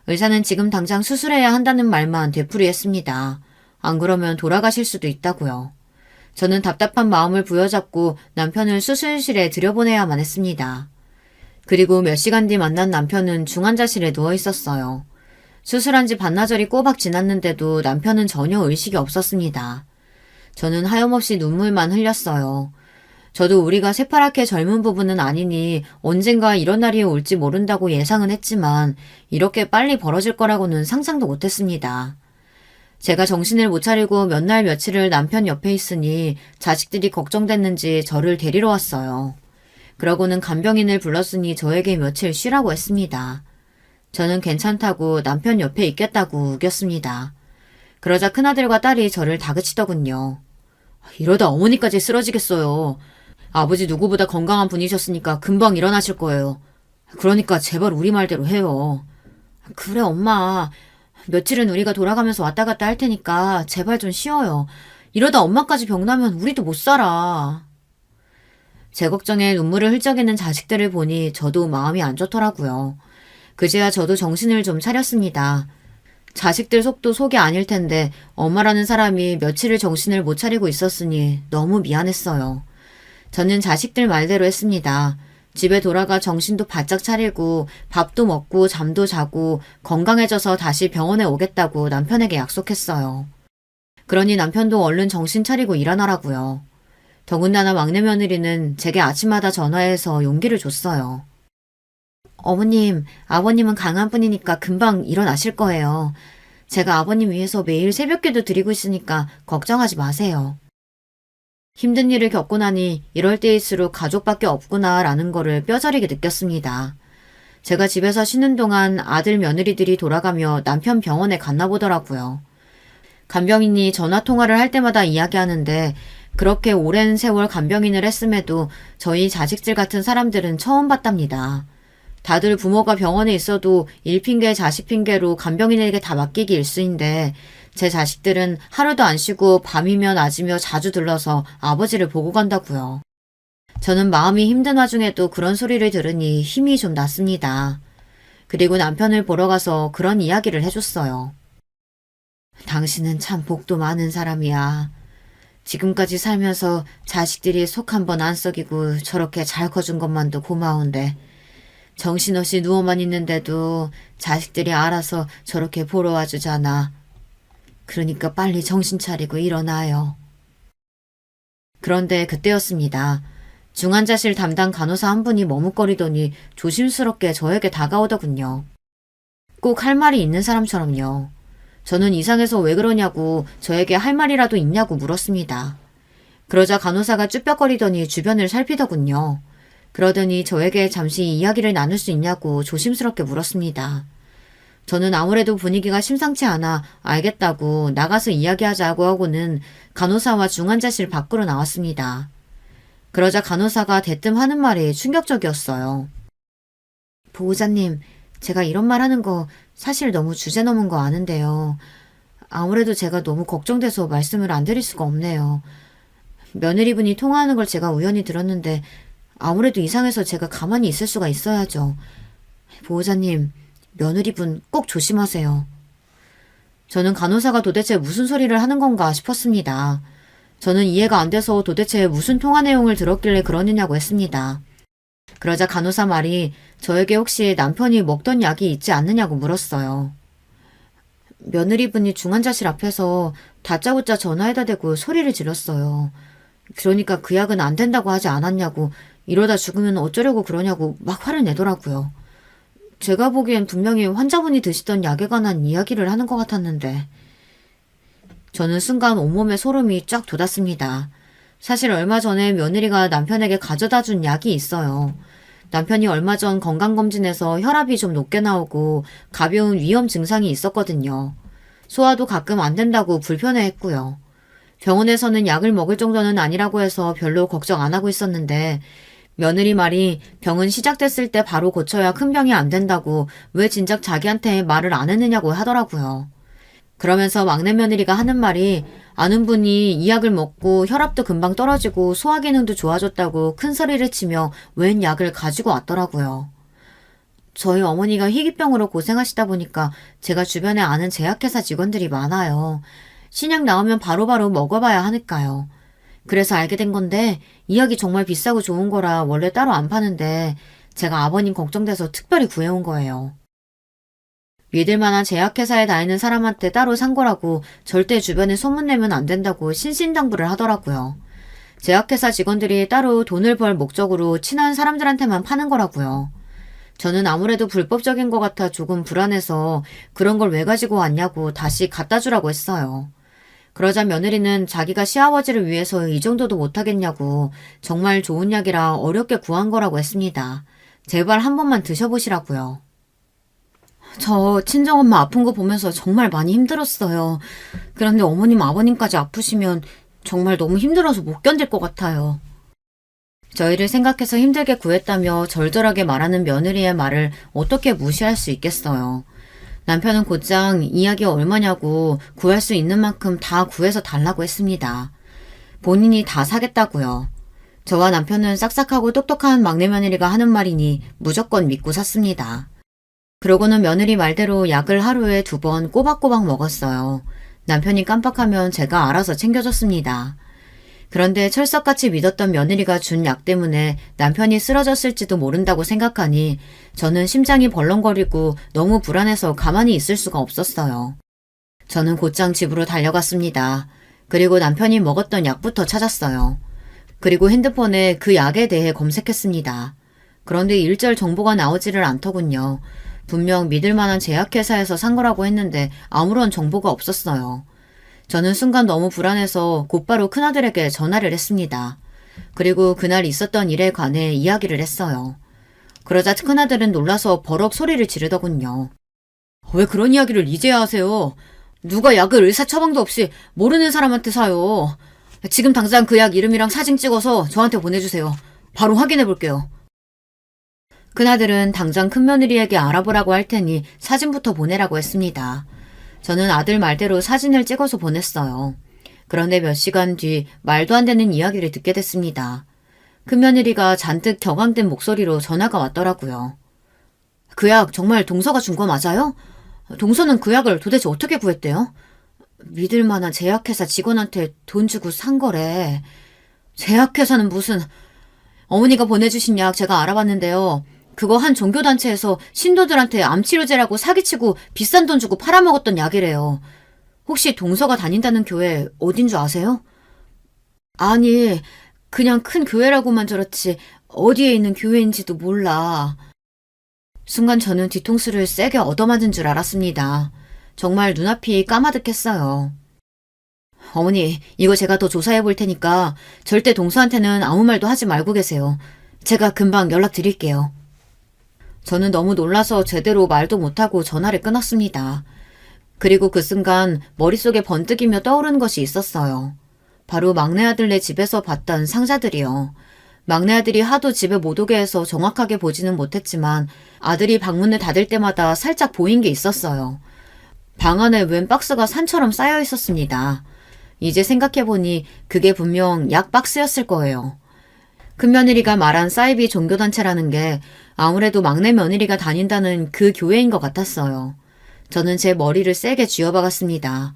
의사는 지금 당장 수술해야 한다는 말만 되풀이했습니다. 안 그러면 돌아가실 수도 있다고요. 저는 답답한 마음을 부여잡고 남편을 수술실에 들여보내야만 했습니다. 그리고 몇 시간 뒤 만난 남편은 중환자실에 누워 있었어요. 수술한 지 반나절이 꼬박 지났는데도 남편은 전혀 의식이 없었습니다. 저는 하염없이 눈물만 흘렸어요. 저도 우리가 새파랗게 젊은 부부는 아니니 언젠가 이런 날이 올지 모른다고 예상은 했지만 이렇게 빨리 벌어질 거라고는 상상도 못했습니다. 제가 정신을 못 차리고 몇 날 며칠을 남편 옆에 있으니 자식들이 걱정됐는지 저를 데리러 왔어요. 그러고는 간병인을 불렀으니 저에게 며칠 쉬라고 했습니다. 저는 괜찮다고 남편 옆에 있겠다고 우겼습니다. 그러자 큰아들과 딸이 저를 다그치더군요. 이러다 어머니까지 쓰러지겠어요. 아버지 누구보다 건강한 분이셨으니까 금방 일어나실 거예요. 그러니까 제발 우리 말대로 해요. 그래 엄마. 며칠은 우리가 돌아가면서 왔다 갔다 할 테니까 제발 좀 쉬어요. 이러다 엄마까지 병나면 우리도 못 살아. 제 걱정에 눈물을 흘적이는 자식들을 보니 저도 마음이 안 좋더라고요. 그제야 저도 정신을 좀 차렸습니다. 자식들 속도 속이 아닐 텐데 엄마라는 사람이 며칠을 정신을 못 차리고 있었으니 너무 미안했어요. 저는 자식들 말대로 했습니다. 집에 돌아가 정신도 바짝 차리고 밥도 먹고 잠도 자고 건강해져서 다시 병원에 오겠다고 남편에게 약속했어요. 그러니 남편도 얼른 정신 차리고 일어나라고요. 더군다나 막내 며느리는 제게 아침마다 전화해서 용기를 줬어요. 어머님, 아버님은 강한 분이니까 금방 일어나실 거예요. 제가 아버님 위해서 매일 새벽기도 드리고 있으니까 걱정하지 마세요. 힘든 일을 겪고 나니 이럴 때일수록 가족밖에 없구나라는 거를 뼈저리게 느꼈습니다. 제가 집에서 쉬는 동안 아들 며느리들이 돌아가며 남편 병원에 갔나 보더라고요. 간병인이 전화통화를 할 때마다 이야기하는데 그렇게 오랜 세월 간병인을 했음에도 저희 자식들 같은 사람들은 처음 봤답니다. 다들 부모가 병원에 있어도 일 핑계 자식 핑계로 간병인에게 다 맡기기 일쑤인데 제 자식들은 하루도 안 쉬고 밤이며 낮이며 자주 들러서 아버지를 보고 간다고요. 저는 마음이 힘든 와중에도 그런 소리를 들으니 힘이 좀 났습니다. 그리고 남편을 보러 가서 그런 이야기를 해줬어요. 당신은 참 복도 많은 사람이야. 지금까지 살면서 자식들이 속 한 번 안 썩이고 저렇게 잘 커준 것만도 고마운데 정신없이 누워만 있는데도 자식들이 알아서 저렇게 보러 와주잖아. 그러니까 빨리 정신 차리고 일어나요. 그런데 그때였습니다. 중환자실 담당 간호사 한 분이 머뭇거리더니 조심스럽게 저에게 다가오더군요. 꼭 할 말이 있는 사람처럼요. 저는 이상해서 왜 그러냐고 저에게 할 말이라도 있냐고 물었습니다. 그러자 간호사가 쭈뼛거리더니 주변을 살피더군요. 그러더니 저에게 잠시 이야기를 나눌 수 있냐고 조심스럽게 물었습니다. 저는 아무래도 분위기가 심상치 않아 알겠다고 나가서 이야기하자고 하고는 간호사와 중환자실 밖으로 나왔습니다. 그러자 간호사가 대뜸 하는 말이 충격적이었어요. 보호자님, 제가 이런 말 하는 거 사실 너무 주제 넘은 거 아는데요. 아무래도 제가 너무 걱정돼서 말씀을 안 드릴 수가 없네요. 며느리분이 통화하는 걸 제가 우연히 들었는데 아무래도 이상해서 제가 가만히 있을 수가 있어야죠. 보호자님, 며느리분 꼭 조심하세요. 저는 간호사가 도대체 무슨 소리를 하는 건가 싶었습니다. 저는 이해가 안 돼서 도대체 무슨 통화 내용을 들었길래 그러느냐고 했습니다. 그러자 간호사 말이 저에게 혹시 남편이 먹던 약이 있지 않느냐고 물었어요. 며느리분이 중환자실 앞에서 다짜고짜 전화에다 대고 소리를 질렀어요. 그러니까 그 약은 안 된다고 하지 않았냐고, 이러다 죽으면 어쩌려고 그러냐고 막 화를 내더라고요. 제가 보기엔 분명히 환자분이 드시던 약에 관한 이야기를 하는 것 같았는데. 저는 순간 온몸에 소름이 쫙 돋았습니다. 사실 얼마 전에 며느리가 남편에게 가져다 준 약이 있어요. 남편이 얼마 전 건강검진에서 혈압이 좀 높게 나오고 가벼운 위험 증상이 있었거든요. 소화도 가끔 안 된다고 불편해했고요. 병원에서는 약을 먹을 정도는 아니라고 해서 별로 걱정 안 하고 있었는데 며느리 말이 병은 시작됐을 때 바로 고쳐야 큰 병이 안 된다고 왜 진작 자기한테 말을 안 했느냐고 하더라고요. 그러면서 막내 며느리가 하는 말이 아는 분이 이 약을 먹고 혈압도 금방 떨어지고 소화 기능도 좋아졌다고 큰 소리를 치며 웬 약을 가지고 왔더라고요. 저희 어머니가 희귀병으로 고생하시다 보니까 제가 주변에 아는 제약회사 직원들이 많아요. 신약 나오면 바로바로 먹어봐야 하니까요. 그래서 알게 된 건데 이 약이 정말 비싸고 좋은 거라 원래 따로 안 파는데 제가 아버님 걱정돼서 특별히 구해온 거예요. 믿을 만한 제약회사에 다니는 사람한테 따로 산 거라고 절대 주변에 소문내면 안 된다고 신신당부를 하더라고요. 제약회사 직원들이 따로 돈을 벌 목적으로 친한 사람들한테만 파는 거라고요. 저는 아무래도 불법적인 것 같아 조금 불안해서 그런 걸 왜 가지고 왔냐고 다시 갖다 주라고 했어요. 그러자 며느리는 자기가 시아버지를 위해서 이 정도도 못하겠냐고 정말 좋은 약이라 어렵게 구한 거라고 했습니다. 제발 한 번만 드셔보시라고요. 저 친정엄마 아픈 거 보면서 정말 많이 힘들었어요. 그런데 어머님 아버님까지 아프시면 정말 너무 힘들어서 못 견딜 것 같아요. 저희를 생각해서 힘들게 구했다며 절절하게 말하는 며느리의 말을 어떻게 무시할 수 있겠어요. 남편은 곧장 이 약이 얼마냐고 구할 수 있는 만큼 다 구해서 달라고 했습니다. 본인이 다 사겠다고요. 저와 남편은 싹싹하고 똑똑한 막내 며느리가 하는 말이니 무조건 믿고 샀습니다. 그러고는 며느리 말대로 약을 하루에 2번 꼬박꼬박 먹었어요. 남편이 깜빡하면 제가 알아서 챙겨줬습니다. 그런데 철석같이 믿었던 며느리가 준 약 때문에 남편이 쓰러졌을지도 모른다고 생각하니 저는 심장이 벌렁거리고 너무 불안해서 가만히 있을 수가 없었어요. 저는 곧장 집으로 달려갔습니다. 그리고 남편이 먹었던 약부터 찾았어요. 그리고 핸드폰에 그 약에 대해 검색했습니다. 그런데 일절 정보가 나오지를 않더군요. 분명 믿을 만한 제약회사에서 산 거라고 했는데 아무런 정보가 없었어요. 저는 순간 너무 불안해서 곧바로 큰아들에게 전화를 했습니다. 그리고 그날 있었던 일에 관해 이야기를 했어요. 그러자 큰아들은 놀라서 버럭 소리를 지르더군요. 왜 그런 이야기를 이제야 하세요? 누가 약을 의사 처방도 없이 모르는 사람한테 사요. 지금 당장 그 약 이름이랑 사진 찍어서 저한테 보내주세요. 바로 확인해 볼게요. 큰아들은 당장 큰며느리에게 알아보라고 할 테니 사진부터 보내라고 했습니다. 저는 아들 말대로 사진을 찍어서 보냈어요. 그런데 몇 시간 뒤 말도 안 되는 이야기를 듣게 됐습니다. 큰며느리가 잔뜩 격앙된 목소리로 전화가 왔더라고요. 그 약 정말 동서가 준 거 맞아요? 동서는 그 약을 도대체 어떻게 구했대요? 믿을 만한 제약회사 직원한테 돈 주고 산 거래. 제약회사는 무슨... 어머니가 보내주신 약 제가 알아봤는데요. 그거 한 종교단체에서 신도들한테 암치료제라고 사기치고 비싼 돈 주고 팔아먹었던 약이래요. 혹시 동서가 다닌다는 교회 어딘 줄 아세요? 아니, 그냥 큰 교회라고만 들었지 어디에 있는 교회인지도 몰라. 순간 저는 뒤통수를 세게 얻어맞은 줄 알았습니다. 정말 눈앞이 까마득했어요. 어머니, 이거 제가 더 조사해 볼 테니까 절대 동서한테는 아무 말도 하지 말고 계세요. 제가 금방 연락드릴게요. 저는 너무 놀라서 제대로 말도 못하고 전화를 끊었습니다. 그리고 그 순간 머릿속에 번뜩이며 떠오르는 것이 있었어요. 바로 막내 아들네 집에서 봤던 상자들이요. 막내 아들이 하도 집에 못 오게 해서 정확하게 보지는 못했지만 아들이 방문을 닫을 때마다 살짝 보인 게 있었어요. 방 안에 웬 박스가 산처럼 쌓여 있었습니다. 이제 생각해보니 그게 분명 약 박스였을 거예요. 큰며느리가 말한 사이비 종교단체라는 게 아무래도 막내 며느리가 다닌다는 그 교회인 것 같았어요. 저는 제 머리를 세게 쥐어박았습니다.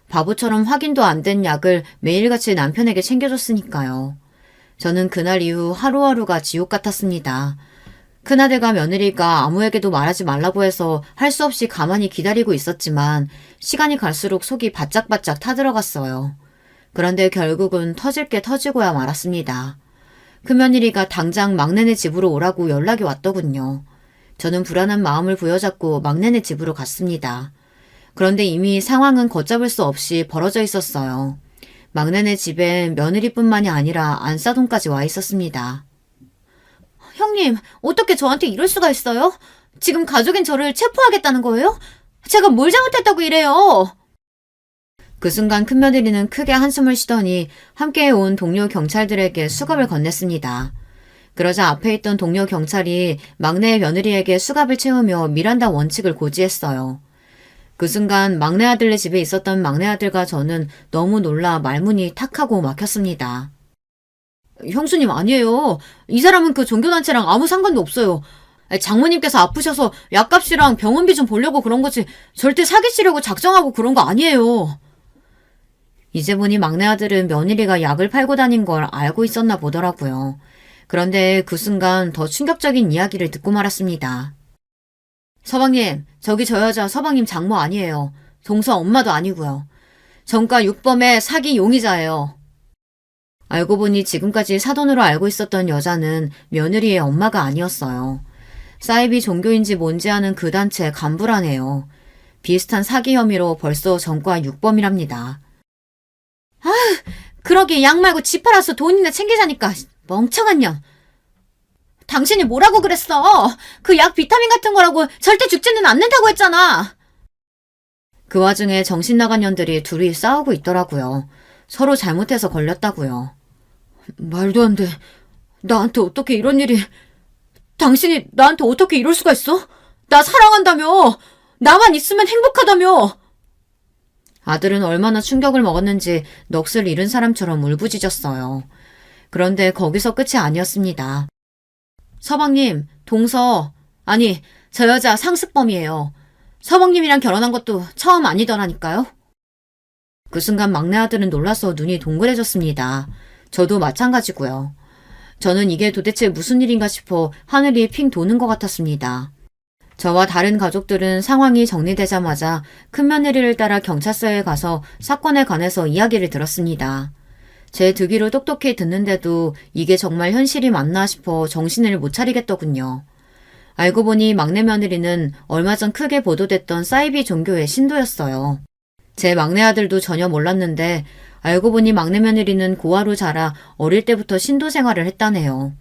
바보처럼 확인도 안 된 약을 매일같이 남편에게 챙겨줬으니까요. 저는 그날 이후 하루하루가 지옥 같았습니다. 큰아들과 며느리가 아무에게도 말하지 말라고 해서 할 수 없이 가만히 기다리고 있었지만 시간이 갈수록 속이 바짝바짝 타들어갔어요. 그런데 결국은 터질 게 터지고야 말았습니다. 큰며느리가 당장 막내네 집으로 오라고 연락이 왔더군요. 저는 불안한 마음을 부여잡고 막내네 집으로 갔습니다. 그런데 이미 상황은 걷잡을 수 없이 벌어져 있었어요. 막내네 집엔 며느리뿐만이 아니라 안사돈까지 와 있었습니다. 형님, 어떻게 저한테 이럴 수가 있어요? 지금 가족인 저를 체포하겠다는 거예요? 제가 뭘 잘못했다고 이래요? 그 순간 큰며느리는 크게 한숨을 쉬더니 함께 온 동료 경찰들에게 수갑을 건넸습니다. 그러자 앞에 있던 동료 경찰이 막내 며느리에게 수갑을 채우며 미란다 원칙을 고지했어요. 그 순간 막내 아들네 집에 있었던 막내 아들과 저는 너무 놀라 말문이 탁 하고 막혔습니다. 형수님 아니에요. 이 사람은 그 종교단체랑 아무 상관도 없어요. 장모님께서 아프셔서 약값이랑 병원비 좀 보려고 그런 거지 절대 사기치려고 작정하고 그런 거 아니에요. 이제 보니 막내 아들은 며느리가 약을 팔고 다닌 걸 알고 있었나 보더라고요. 그런데 그 순간 더 충격적인 이야기를 듣고 말았습니다. 서방님, 저기 저 여자 서방님 장모 아니에요. 동서 엄마도 아니고요. 정가 6범의 사기 용의자예요. 알고 보니 지금까지 사돈으로 알고 있었던 여자는 며느리의 엄마가 아니었어요. 사이비 종교인지 뭔지 아는 그 단체 간부라네요. 비슷한 사기 혐의로 벌써 전과 6범이랍니다. 아, 그러게 약 말고 집 팔아서 돈이나 챙기자니까 멍청한 년. 당신이 뭐라고 그랬어? 그 약 비타민 같은 거라고 절대 죽지는 않는다고 했잖아. 그 와중에 정신 나간 년들이 둘이 싸우고 있더라고요. 서로 잘못해서 걸렸다고요. 말도 안 돼. 나한테 어떻게 이런 일이... 당신이 나한테 어떻게 이럴 수가 있어? 나 사랑한다며. 나만 있으면 행복하다며. 아들은 얼마나 충격을 먹었는지 넋을 잃은 사람처럼 울부짖었어요. 그런데 거기서 끝이 아니었습니다. 서방님, 동서, 아니, 저 여자 상습범이에요. 서방님이랑 결혼한 것도 처음 아니더라니까요. 그 순간 막내 아들은 놀라서 눈이 동그래졌습니다. 저도 마찬가지고요. 저는 이게 도대체 무슨 일인가 싶어 하늘이 핑 도는 것 같았습니다. 저와 다른 가족들은 상황이 정리되자마자 큰며느리를 따라 경찰서에 가서 사건에 관해서 이야기를 들었습니다. 제 듣기로 똑똑히 듣는데도 이게 정말 현실이 맞나 싶어 정신을 못 차리겠더군요. 알고 보니 막내 며느리는 얼마 전 크게 보도됐던 사이비 종교의 신도였어요. 제 막내 아들도 전혀 몰랐는데 알고 보니 막내 며느리는 고아로 자라 어릴 때부터 신도 생활을 했다네요.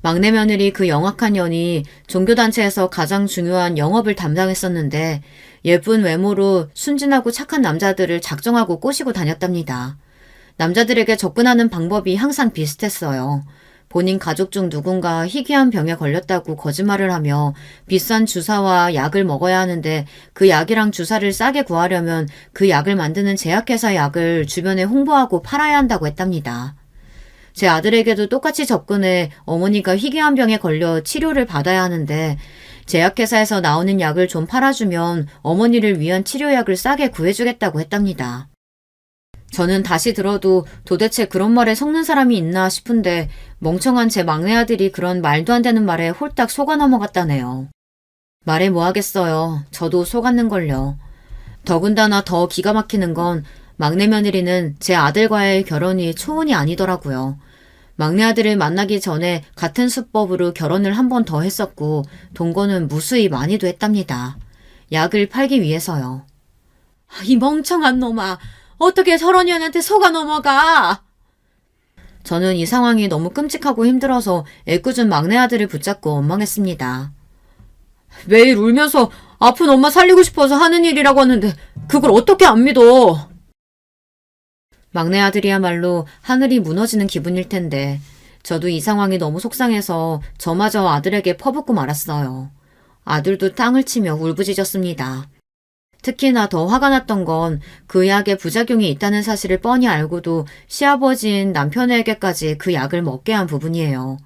막내 며느리 그 영악한 년이 종교단체에서 가장 중요한 영업을 담당했었는데 예쁜 외모로 순진하고 착한 남자들을 작정하고 꼬시고 다녔답니다. 남자들에게 접근하는 방법이 항상 비슷했어요. 본인 가족 중 누군가 희귀한 병에 걸렸다고 거짓말을 하며 비싼 주사와 약을 먹어야 하는데 그 약이랑 주사를 싸게 구하려면 그 약을 만드는 제약회사 약을 주변에 홍보하고 팔아야 한다고 했답니다. 제 아들에게도 똑같이 접근해 어머니가 희귀한 병에 걸려 치료를 받아야 하는데 제약회사에서 나오는 약을 좀 팔아주면 어머니를 위한 치료약을 싸게 구해주겠다고 했답니다. 저는 다시 들어도 도대체 그런 말에 속는 사람이 있나 싶은데 멍청한 제 막내 아들이 그런 말도 안 되는 말에 홀딱 속아 넘어갔다네요. 말해 뭐 하겠어요. 저도 속았는걸요. 더군다나 더 기가 막히는 건 막내 며느리는 제 아들과의 결혼이 초혼이 아니더라고요. 막내 아들을 만나기 전에 같은 수법으로 결혼을 한 번 더 했었고 동거는 무수히 많이도 했답니다. 약을 팔기 위해서요. 이 멍청한 놈아. 어떻게 저런 년한테 속아 넘어가? 저는 이 상황이 너무 끔찍하고 힘들어서 애꿎은 막내 아들을 붙잡고 원망했습니다. 매일 울면서 아픈 엄마 살리고 싶어서 하는 일이라고 하는데 그걸 어떻게 안 믿어? 막내 아들이야말로 하늘이 무너지는 기분일 텐데 저도 이 상황이 너무 속상해서 저마저 아들에게 퍼붓고 말았어요. 아들도 땅을 치며 울부짖었습니다. 특히나 더 화가 났던 건 그 약에 부작용이 있다는 사실을 뻔히 알고도 시아버지인 남편에게까지 그 약을 먹게 한 부분이에요.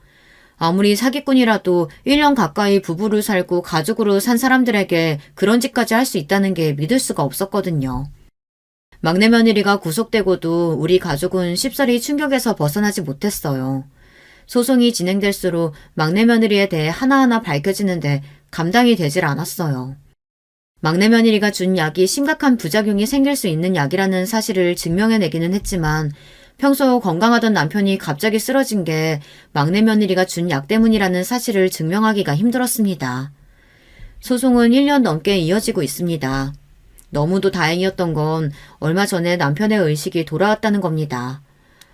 아무리 사기꾼이라도 1년 가까이 부부를 살고 가족으로 산 사람들에게 그런 짓까지 할 수 있다는 게 믿을 수가 없었거든요. 막내 며느리가 구속되고도 우리 가족은 쉽사리 충격에서 벗어나지 못했어요. 소송이 진행될수록 막내 며느리에 대해 하나하나 밝혀지는데 감당이 되질 않았어요. 막내 며느리가 준 약이 심각한 부작용이 생길 수 있는 약이라는 사실을 증명해내기는 했지만 평소 건강하던 남편이 갑자기 쓰러진 게 막내 며느리가 준 약 때문이라는 사실을 증명하기가 힘들었습니다. 소송은 1년 넘게 이어지고 있습니다. 너무도 다행이었던 건 얼마 전에 남편의 의식이 돌아왔다는 겁니다.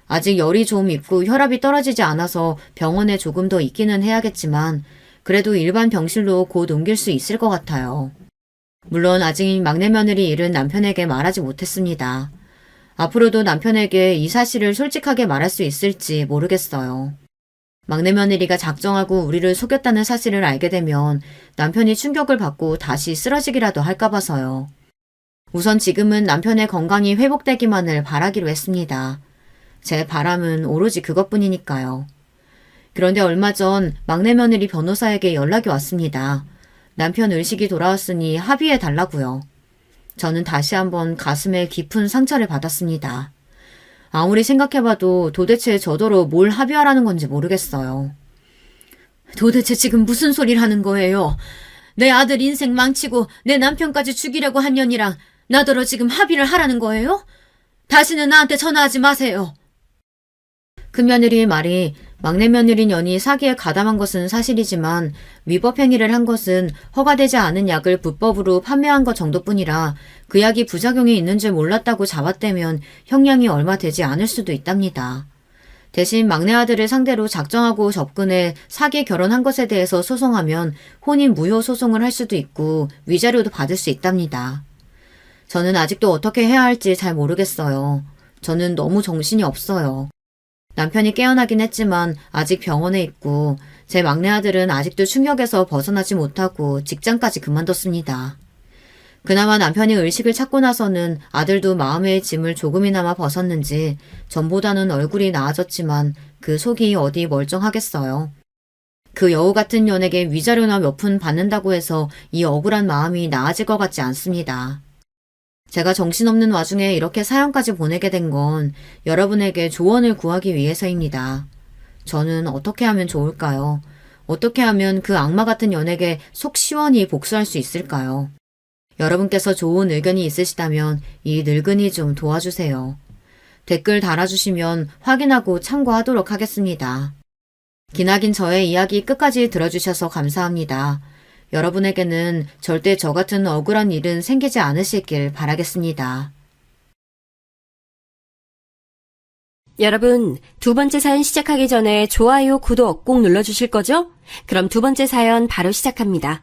아직 열이 좀 있고 혈압이 떨어지지 않아서 병원에 조금 더 있기는 해야겠지만 그래도 일반 병실로 곧 옮길 수 있을 것 같아요. 물론 아직 막내 며느리 일은 남편에게 말하지 못했습니다. 앞으로도 남편에게 이 사실을 솔직하게 말할 수 있을지 모르겠어요. 막내 며느리가 작정하고 우리를 속였다는 사실을 알게 되면 남편이 충격을 받고 다시 쓰러지기라도 할까 봐서요. 우선 지금은 남편의 건강이 회복되기만을 바라기로 했습니다. 제 바람은 오로지 그것뿐이니까요. 그런데 얼마 전 막내 며느리 변호사에게 연락이 왔습니다. 남편 의식이 돌아왔으니 합의해 달라고요. 저는 다시 한번 가슴에 깊은 상처를 받았습니다. 아무리 생각해봐도 도대체 저더러 뭘 합의하라는 건지 모르겠어요. 도대체 지금 무슨 소리를 하는 거예요? 내 아들 인생 망치고 내 남편까지 죽이려고 한 년이랑 나더러 지금 합의를 하라는 거예요? 다시는 나한테 전화하지 마세요. 큰며느리의 말이 막내 며느리 년이 사기에 가담한 것은 사실이지만 위법 행위를 한 것은 허가되지 않은 약을 불법으로 판매한 것 정도뿐이라 그 약이 부작용이 있는 줄 몰랐다고 잡아떼면 형량이 얼마 되지 않을 수도 있답니다. 대신 막내 아들을 상대로 작정하고 접근해 사기 결혼한 것에 대해서 소송하면 혼인 무효 소송을 할 수도 있고 위자료도 받을 수 있답니다. 저는 아직도 어떻게 해야 할지 잘 모르겠어요. 저는 너무 정신이 없어요. 남편이 깨어나긴 했지만 아직 병원에 있고 제 막내 아들은 아직도 충격에서 벗어나지 못하고 직장까지 그만뒀습니다. 그나마 남편이 의식을 찾고 나서는 아들도 마음의 짐을 조금이나마 벗었는지 전보다는 얼굴이 나아졌지만 그 속이 어디 멀쩡하겠어요. 그 여우 같은 년에게 위자료나 몇 푼 받는다고 해서 이 억울한 마음이 나아질 것 같지 않습니다. 제가 정신없는 와중에 이렇게 사연까지 보내게 된 건 여러분에게 조언을 구하기 위해서입니다. 저는 어떻게 하면 좋을까요? 어떻게 하면 그 악마 같은 연에게 속 시원히 복수할 수 있을까요? 여러분께서 좋은 의견이 있으시다면 이 늙은이 좀 도와주세요. 댓글 달아주시면 확인하고 참고하도록 하겠습니다. 기나긴 저의 이야기 끝까지 들어주셔서 감사합니다. 여러분에게는 절대 저 같은 억울한 일은 생기지 않으시길 바라겠습니다. 여러분, 두 번째 사연 시작하기 전에 좋아요, 구독 꼭 눌러주실 거죠? 그럼 두 번째 사연 바로 시작합니다.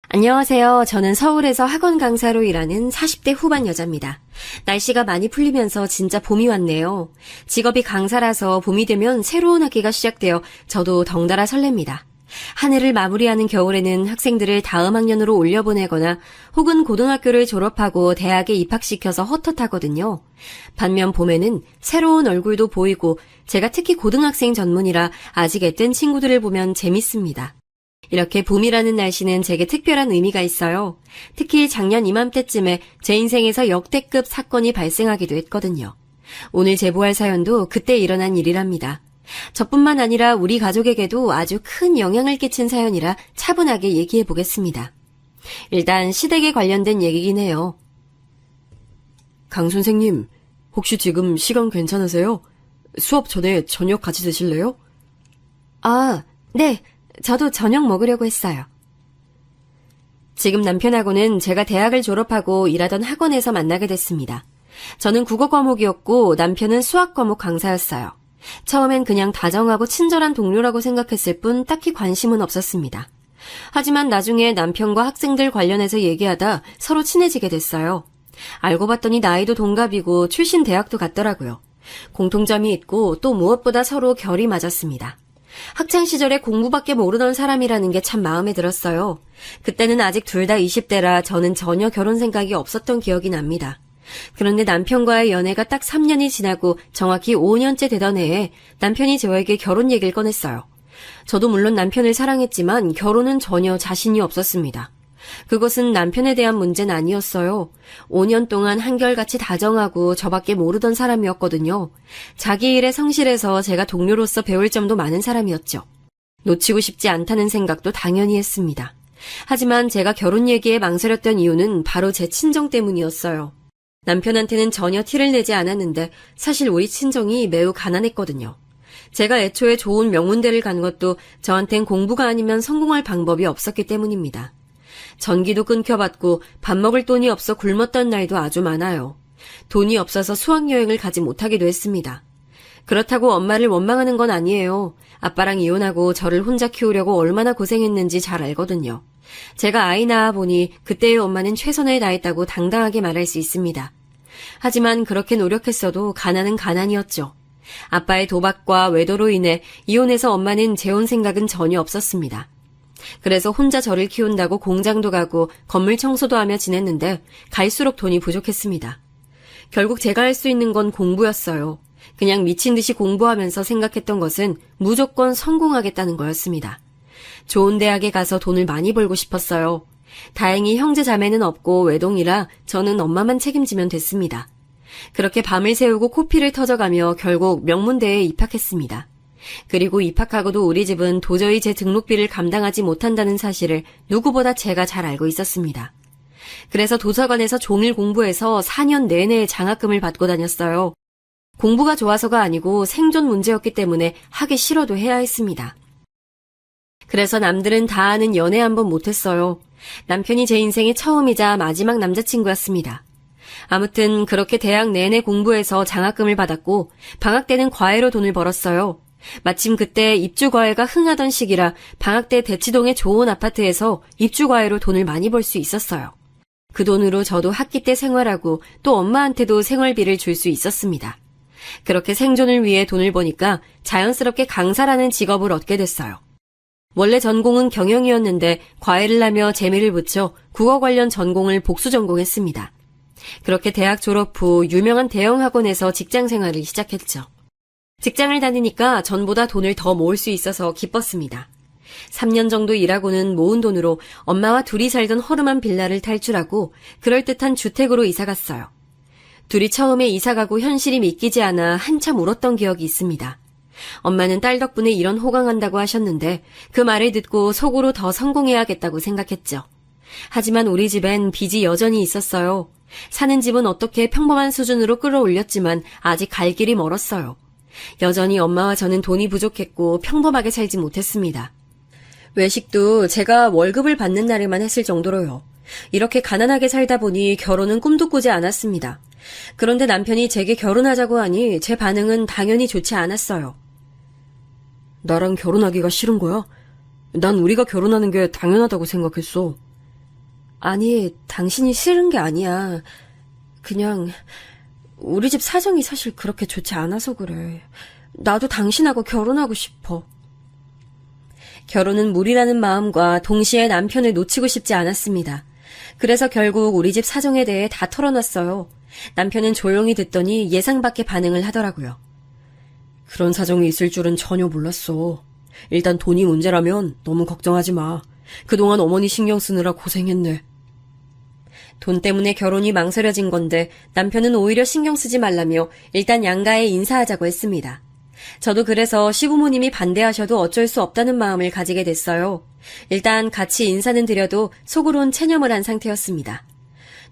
안녕하세요. 저는 서울에서 학원 강사로 일하는 40대 후반 여자입니다. 날씨가 많이 풀리면서 진짜 봄이 왔네요. 직업이 강사라서 봄이 되면 새로운 학기가 시작되어 저도 덩달아 설렙니다. 한 해를 마무리하는 겨울에는 학생들을 다음 학년으로 올려보내거나 혹은 고등학교를 졸업하고 대학에 입학시켜서 헛헛하거든요. 반면 봄에는 새로운 얼굴도 보이고 제가 특히 고등학생 전문이라 아직 앳된 친구들을 보면 재밌습니다. 이렇게 봄이라는 날씨는 제게 특별한 의미가 있어요. 특히 작년 이맘때쯤에 제 인생에서 역대급 사건이 발생하기도 했거든요. 오늘 제보할 사연도 그때 일어난 일이랍니다. 저뿐만 아니라 우리 가족에게도 아주 큰 영향을 끼친 사연이라 차분하게 얘기해 보겠습니다. 일단 시댁에 관련된 얘기긴 해요. 강 선생님, 혹시 지금 시간 괜찮으세요? 수업 전에 저녁 같이 드실래요? 아, 네. 저도 저녁 먹으려고 했어요. 지금 남편하고는 제가 대학을 졸업하고 일하던 학원에서 만나게 됐습니다. 저는 국어 과목이었고 남편은 수학 과목 강사였어요. 처음엔 그냥 다정하고 친절한 동료라고 생각했을 뿐 딱히 관심은 없었습니다. 하지만 나중에 남편과 학생들 관련해서 얘기하다 서로 친해지게 됐어요. 알고 봤더니 나이도 동갑이고 출신 대학도 같더라고요. 공통점이 있고 또 무엇보다 서로 결이 맞았습니다. 학창시절에 공부밖에 모르던 사람이라는 게 참 마음에 들었어요. 그때는 아직 둘 다 20대라 저는 전혀 결혼 생각이 없었던 기억이 납니다. 그런데 남편과의 연애가 딱 3년이 지나고 정확히 5년째 되던 해에 남편이 저에게 결혼 얘기를 꺼냈어요. 저도 물론 남편을 사랑했지만 결혼은 전혀 자신이 없었습니다. 그것은 남편에 대한 문제는 아니었어요. 5년 동안 한결같이 다정하고 저밖에 모르던 사람이었거든요. 자기 일에 성실해서 제가 동료로서 배울 점도 많은 사람이었죠. 놓치고 싶지 않다는 생각도 당연히 했습니다. 하지만 제가 결혼 얘기에 망설였던 이유는 바로 제 친정 때문이었어요. 남편한테는 전혀 티를 내지 않았는데 사실 우리 친정이 매우 가난했거든요. 제가 애초에 좋은 명문대를 간 것도 저한텐 공부가 아니면 성공할 방법이 없었기 때문입니다. 전기도 끊겨받고 밥 먹을 돈이 없어 굶었던 날도 아주 많아요. 돈이 없어서 수학여행을 가지 못하기도 했습니다. 그렇다고 엄마를 원망하는 건 아니에요. 아빠랑 이혼하고 저를 혼자 키우려고 얼마나 고생했는지 잘 알거든요. 제가 아이 낳아 보니 그때의 엄마는 최선을 다했다고 당당하게 말할 수 있습니다. 하지만 그렇게 노력했어도 가난은 가난이었죠. 아빠의 도박과 외도로 인해 이혼해서 엄마는 재혼 생각은 전혀 없었습니다. 그래서 혼자 저를 키운다고 공장도 가고 건물 청소도 하며 지냈는데 갈수록 돈이 부족했습니다. 결국 제가 할 수 있는 건 공부였어요. 그냥 미친 듯이 공부하면서 생각했던 것은 무조건 성공하겠다는 거였습니다. 좋은 대학에 가서 돈을 많이 벌고 싶었어요. 다행히 형제 자매는 없고 외동이라 저는 엄마만 책임지면 됐습니다. 그렇게 밤을 새우고 코피를 터져가며 결국 명문대에 입학했습니다. 그리고 입학하고도 우리 집은 도저히 제 등록비를 감당하지 못한다는 사실을 누구보다 제가 잘 알고 있었습니다. 그래서 도서관에서 종일 공부해서 4년 내내 장학금을 받고 다녔어요. 공부가 좋아서가 아니고 생존 문제였기 때문에 하기 싫어도 해야 했습니다. 그래서 남들은 다 아는 연애 한번 못했어요. 남편이 제 인생의 처음이자 마지막 남자친구였습니다. 아무튼 그렇게 대학 내내 공부해서 장학금을 받았고 방학 때는 과외로 돈을 벌었어요. 마침 그때 입주과외가 흥하던 시기라 방학 때 대치동의 좋은 아파트에서 입주과외로 돈을 많이 벌 수 있었어요. 그 돈으로 저도 학기 때 생활하고 또 엄마한테도 생활비를 줄 수 있었습니다. 그렇게 생존을 위해 돈을 버니까 자연스럽게 강사라는 직업을 얻게 됐어요. 원래 전공은 경영이었는데 과외를 하며 재미를 붙여 국어 관련 전공을 복수 전공했습니다. 그렇게 대학 졸업 후 유명한 대형 학원에서 직장 생활을 시작했죠. 직장을 다니니까 전보다 돈을 더 모을 수 있어서 기뻤습니다. 3년 정도 일하고는 모은 돈으로 엄마와 둘이 살던 허름한 빌라를 탈출하고 그럴듯한 주택으로 이사갔어요. 둘이 처음에 이사가고 현실이 믿기지 않아 한참 울었던 기억이 있습니다. 엄마는 딸 덕분에 이런 호강한다고 하셨는데 그 말을 듣고 속으로 더 성공해야겠다고 생각했죠. 하지만 우리 집엔 빚이 여전히 있었어요. 사는 집은 어떻게 평범한 수준으로 끌어올렸지만 아직 갈 길이 멀었어요. 여전히 엄마와 저는 돈이 부족했고 평범하게 살지 못했습니다. 외식도 제가 월급을 받는 날에만 했을 정도로요. 이렇게 가난하게 살다 보니 결혼은 꿈도 꾸지 않았습니다. 그런데 남편이 제게 결혼하자고 하니 제 반응은 당연히 좋지 않았어요. 나랑 결혼하기가 싫은 거야? 난 우리가 결혼하는 게 당연하다고 생각했어. 아니, 당신이 싫은 게 아니야. 그냥 우리 집 사정이 사실 그렇게 좋지 않아서 그래. 나도 당신하고 결혼하고 싶어. 결혼은 무리라는 마음과 동시에 남편을 놓치고 싶지 않았습니다. 그래서 결국 우리 집 사정에 대해 다 털어놨어요. 남편은 조용히 듣더니 예상 밖의 반응을 하더라고요. 그런 사정이 있을 줄은 전혀 몰랐어. 일단 돈이 문제라면 너무 걱정하지 마. 그동안 어머니 신경 쓰느라 고생했네. 돈 때문에 결혼이 망설여진 건데 남편은 오히려 신경 쓰지 말라며 일단 양가에 인사하자고 했습니다. 저도 그래서 시부모님이 반대하셔도 어쩔 수 없다는 마음을 가지게 됐어요. 일단 같이 인사는 드려도 속으론 체념을 한 상태였습니다.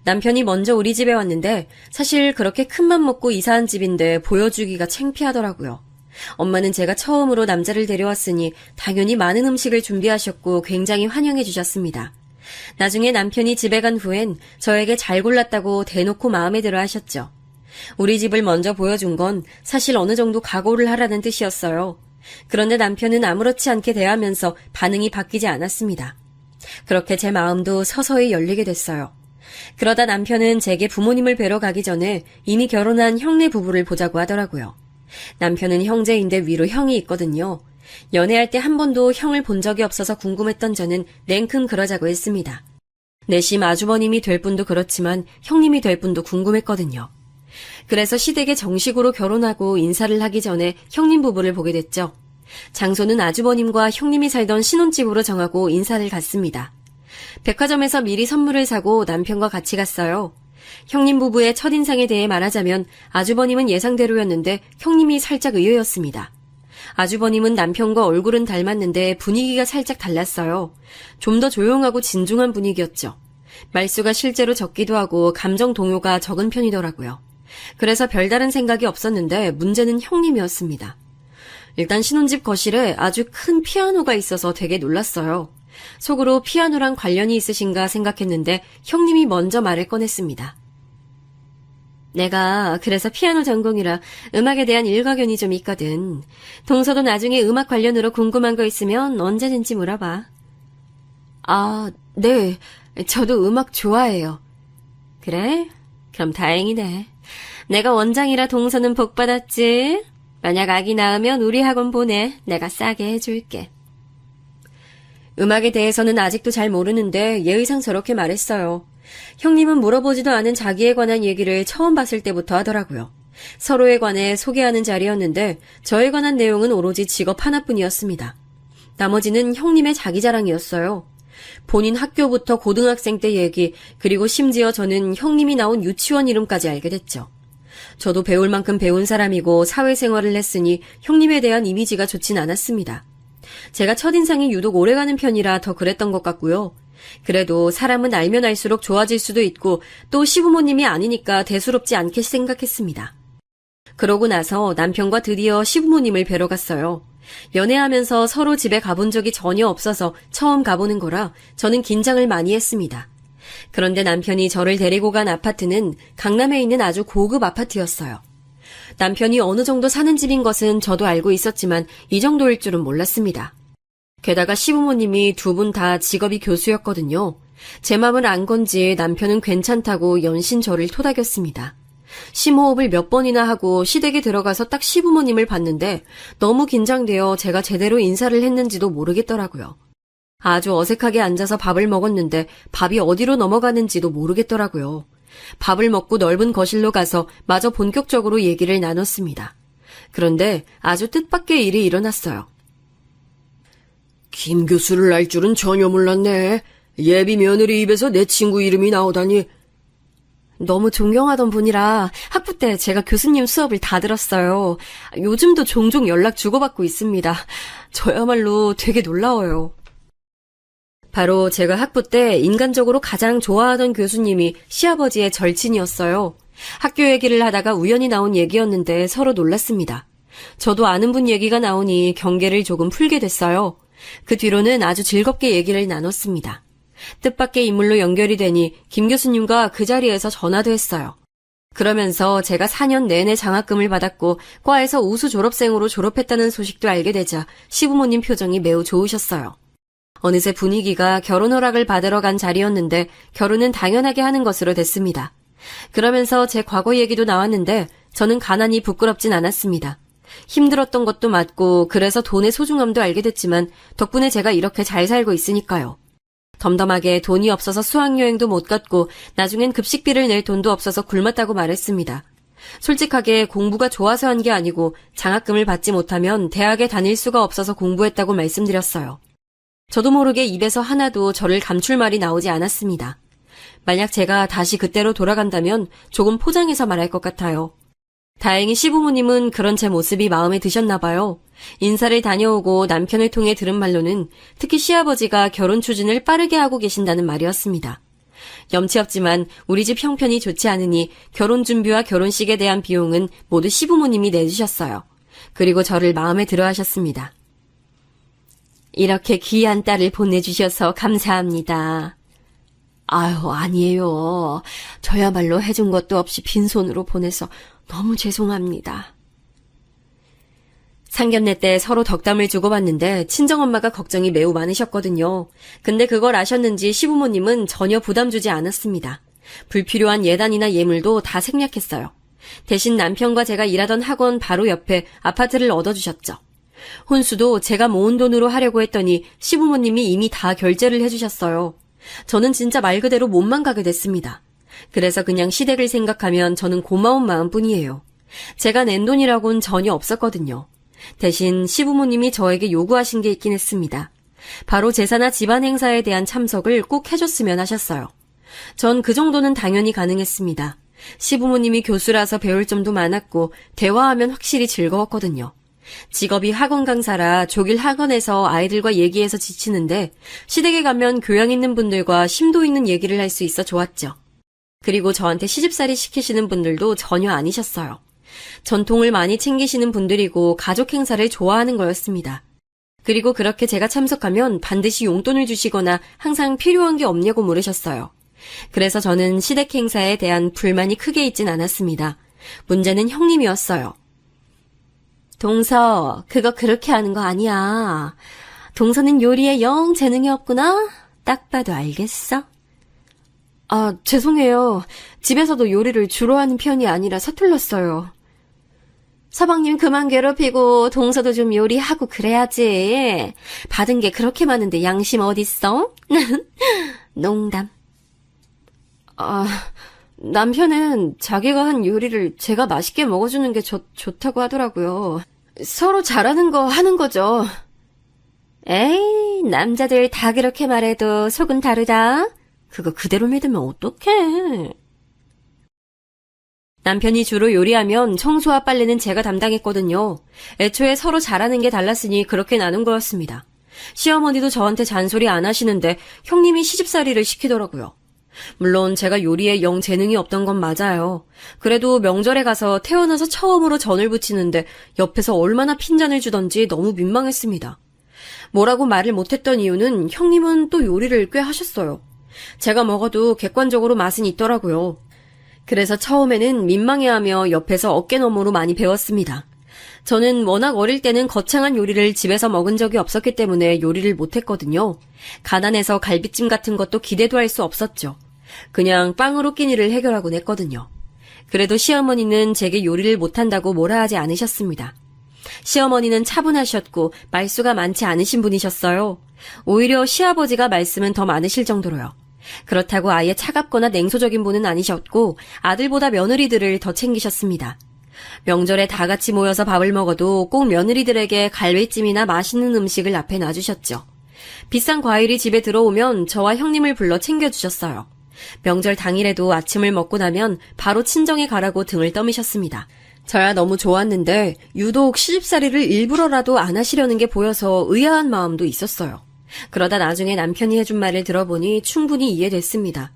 남편이 먼저 우리 집에 왔는데 사실 그렇게 큰맘 먹고 이사한 집인데 보여주기가 창피하더라고요. 엄마는 제가 처음으로 남자를 데려왔으니 당연히 많은 음식을 준비하셨고 굉장히 환영해 주셨습니다. 나중에 남편이 집에 간 후엔 저에게 잘 골랐다고 대놓고 마음에 들어 하셨죠. 우리 집을 먼저 보여준 건 사실 어느 정도 각오를 하라는 뜻이었어요. 그런데 남편은 아무렇지 않게 대하면서 반응이 바뀌지 않았습니다. 그렇게 제 마음도 서서히 열리게 됐어요. 그러다 남편은 제게 부모님을 뵈러 가기 전에 이미 결혼한 형네 부부를 보자고 하더라고요. 남편은 형제인데 위로 형이 있거든요. 연애할 때 한 번도 형을 본 적이 없어서 궁금했던 저는 냉큼 그러자고 했습니다. 내심 아주버님이 될 분도 그렇지만 형님이 될 분도 궁금했거든요. 그래서 시댁에 정식으로 결혼하고 인사를 하기 전에 형님 부부를 보게 됐죠. 장소는 아주버님과 형님이 살던 신혼집으로 정하고 인사를 갔습니다. 백화점에서 미리 선물을 사고 남편과 같이 갔어요. 형님 부부의 첫인상에 대해 말하자면 아주버님은 예상대로였는데 형님이 살짝 의외였습니다. 아주버님은 남편과 얼굴은 닮았는데 분위기가 살짝 달랐어요. 좀 더 조용하고 진중한 분위기였죠. 말수가 실제로 적기도 하고 감정 동요가 적은 편이더라고요. 그래서 별다른 생각이 없었는데 문제는 형님이었습니다. 일단 신혼집 거실에 아주 큰 피아노가 있어서 되게 놀랐어요. 속으로 피아노랑 관련이 있으신가 생각했는데 형님이 먼저 말을 꺼냈습니다. 내가 그래서 피아노 전공이라 음악에 대한 일가견이 좀 있거든. 동서도 나중에 음악 관련으로 궁금한 거 있으면 언제든지 물어봐. 아, 네. 저도 음악 좋아해요. 그래? 그럼 다행이네. 내가 원장이라 동서는 복 받았지. 만약 아기 낳으면 우리 학원 보내. 내가 싸게 해줄게. 음악에 대해서는 아직도 잘 모르는데 예의상 저렇게 말했어요. 형님은 물어보지도 않은 자기에 관한 얘기를 처음 봤을 때부터 하더라고요. 서로에 관해 소개하는 자리였는데 저에 관한 내용은 오로지 직업 하나뿐이었습니다. 나머지는 형님의 자기 자랑이었어요. 본인 학교부터 고등학생 때 얘기, 그리고 심지어 저는 형님이 나온 유치원 이름까지 알게 됐죠. 저도 배울 만큼 배운 사람이고 사회생활을 했으니 형님에 대한 이미지가 좋진 않았습니다. 제가 첫인상이 유독 오래가는 편이라 더 그랬던 것 같고요. 그래도 사람은 알면 알수록 좋아질 수도 있고 또 시부모님이 아니니까 대수롭지 않게 생각했습니다. 그러고 나서 남편과 드디어 시부모님을 뵈러 갔어요. 연애하면서 서로 집에 가본 적이 전혀 없어서 처음 가보는 거라 저는 긴장을 많이 했습니다. 그런데 남편이 저를 데리고 간 아파트는 강남에 있는 아주 고급 아파트였어요. 남편이 어느 정도 사는 집인 것은 저도 알고 있었지만 이 정도일 줄은 몰랐습니다. 게다가 시부모님이 두 분 다 직업이 교수였거든요. 제 맘을 안 건지 남편은 괜찮다고 연신 저를 토닥였습니다. 심호흡을 몇 번이나 하고 시댁에 들어가서 딱 시부모님을 봤는데 너무 긴장되어 제가 제대로 인사를 했는지도 모르겠더라고요. 아주 어색하게 앉아서 밥을 먹었는데 밥이 어디로 넘어가는지도 모르겠더라고요. 밥을 먹고 넓은 거실로 가서 마저 본격적으로 얘기를 나눴습니다. 그런데 아주 뜻밖의 일이 일어났어요. 김 교수를 알 줄은 전혀 몰랐네. 예비 며느리 입에서 내 친구 이름이 나오다니. 너무 존경하던 분이라 학부 때 제가 교수님 수업을 다 들었어요. 요즘도 종종 연락 주고받고 있습니다. 저야말로 되게 놀라워요. 바로 제가 학부 때 인간적으로 가장 좋아하던 교수님이 시아버지의 절친이었어요. 학교 얘기를 하다가 우연히 나온 얘기였는데 서로 놀랐습니다. 저도 아는 분 얘기가 나오니 경계를 조금 풀게 됐어요. 그 뒤로는 아주 즐겁게 얘기를 나눴습니다. 뜻밖의 인물로 연결이 되니 김 교수님과 그 자리에서 전화도 했어요. 그러면서 제가 4년 내내 장학금을 받았고 과에서 우수 졸업생으로 졸업했다는 소식도 알게 되자 시부모님 표정이 매우 좋으셨어요. 어느새 분위기가 결혼 허락을 받으러 간 자리였는데 결혼은 당연하게 하는 것으로 됐습니다. 그러면서 제 과거 얘기도 나왔는데 저는 가난이 부끄럽진 않았습니다. 힘들었던 것도 맞고 그래서 돈의 소중함도 알게 됐지만 덕분에 제가 이렇게 잘 살고 있으니까요. 덤덤하게 돈이 없어서 수학여행도 못 갔고 나중엔 급식비를 낼 돈도 없어서 굶었다고 말했습니다. 솔직하게 공부가 좋아서 한 게 아니고 장학금을 받지 못하면 대학에 다닐 수가 없어서 공부했다고 말씀드렸어요. 저도 모르게 입에서 하나도 저를 감출 말이 나오지 않았습니다. 만약 제가 다시 그때로 돌아간다면 조금 포장해서 말할 것 같아요. 다행히 시부모님은 그런 제 모습이 마음에 드셨나 봐요. 인사를 다녀오고 남편을 통해 들은 말로는 특히 시아버지가 결혼 추진을 빠르게 하고 계신다는 말이었습니다. 염치 없지만 우리 집 형편이 좋지 않으니 결혼 준비와 결혼식에 대한 비용은 모두 시부모님이 내주셨어요. 그리고 저를 마음에 들어 하셨습니다. 이렇게 귀한 딸을 보내주셔서 감사합니다. 아유, 아니에요. 저야말로 해준 것도 없이 빈손으로 보내서 너무 죄송합니다. 상견례 때 서로 덕담을 주고받는데 친정엄마가 걱정이 매우 많으셨거든요. 근데 그걸 아셨는지 시부모님은 전혀 부담 주지 않았습니다. 불필요한 예단이나 예물도 다 생략했어요. 대신 남편과 제가 일하던 학원 바로 옆에 아파트를 얻어주셨죠. 혼수도 제가 모은 돈으로 하려고 했더니 시부모님이 이미 다 결제를 해주셨어요. 저는 진짜 말 그대로 몸만 가게 됐습니다. 그래서 그냥 시댁을 생각하면 저는 고마운 마음뿐이에요. 제가 낸 돈이라고는 전혀 없었거든요. 대신 시부모님이 저에게 요구하신 게 있긴 했습니다. 바로 제사나 집안 행사에 대한 참석을 꼭 해줬으면 하셨어요. 전 그 정도는 당연히 가능했습니다. 시부모님이 교수라서 배울 점도 많았고 대화하면 확실히 즐거웠거든요. 직업이 학원 강사라 조길 학원에서 아이들과 얘기해서 지치는데 시댁에 가면 교양 있는 분들과 심도 있는 얘기를 할 수 있어 좋았죠. 그리고 저한테 시집살이 시키시는 분들도 전혀 아니셨어요. 전통을 많이 챙기시는 분들이고 가족 행사를 좋아하는 거였습니다. 그리고 그렇게 제가 참석하면 반드시 용돈을 주시거나 항상 필요한 게 없냐고 물으셨어요. 그래서 저는 시댁 행사에 대한 불만이 크게 있진 않았습니다. 문제는 형님이었어요. 동서, 그거 그렇게 하는 거 아니야. 동서는 요리에 영 재능이 없구나? 딱 봐도 알겠어? 아, 죄송해요. 집에서도 요리를 주로 하는 편이 아니라 서툴렀어요. 서방님 그만 괴롭히고 동서도 좀 요리하고 그래야지. 받은 게 그렇게 많은데 양심 어딨어? 농담. 아, 남편은 자기가 한 요리를 제가 맛있게 먹어주는 게 좋다고 하더라고요. 서로 잘하는 거 하는 거죠. 에이, 남자들 다 그렇게 말해도 속은 다르다. 그거 그대로 믿으면 어떡해. 남편이 주로 요리하면 청소와 빨래는 제가 담당했거든요. 애초에 서로 잘하는 게 달랐으니 그렇게 나눈 거였습니다. 시어머니도 저한테 잔소리 안 하시는데 형님이 시집살이를 시키더라고요. 물론 제가 요리에 영 재능이 없던 건 맞아요. 그래도 명절에 가서 태어나서 처음으로 전을 부치는데 옆에서 얼마나 핀잔을 주던지 너무 민망했습니다. 뭐라고 말을 못했던 이유는 형님은 또 요리를 꽤 하셨어요. 제가 먹어도 객관적으로 맛은 있더라고요. 그래서 처음에는 민망해하며 옆에서 어깨너머로 많이 배웠습니다. 저는 워낙 어릴 때는 거창한 요리를 집에서 먹은 적이 없었기 때문에 요리를 못했거든요. 가난해서 갈비찜 같은 것도 기대도 할 수 없었죠. 그냥 빵으로 끼니를 해결하곤 했거든요. 그래도 시어머니는 제게 요리를 못한다고 뭐라 하지 않으셨습니다. 시어머니는 차분하셨고 말수가 많지 않으신 분이셨어요. 오히려 시아버지가 말씀은 더 많으실 정도로요. 그렇다고 아예 차갑거나 냉소적인 분은 아니셨고 아들보다 며느리들을 더 챙기셨습니다. 명절에 다 같이 모여서 밥을 먹어도 꼭 며느리들에게 갈비찜이나 맛있는 음식을 앞에 놔주셨죠. 비싼 과일이 집에 들어오면 저와 형님을 불러 챙겨주셨어요. 명절 당일에도 아침을 먹고 나면 바로 친정에 가라고 등을 떠미셨습니다. 저야 너무 좋았는데 유독 시집살이를 일부러라도 안 하시려는 게 보여서 의아한 마음도 있었어요. 그러다 나중에 남편이 해준 말을 들어보니 충분히 이해됐습니다.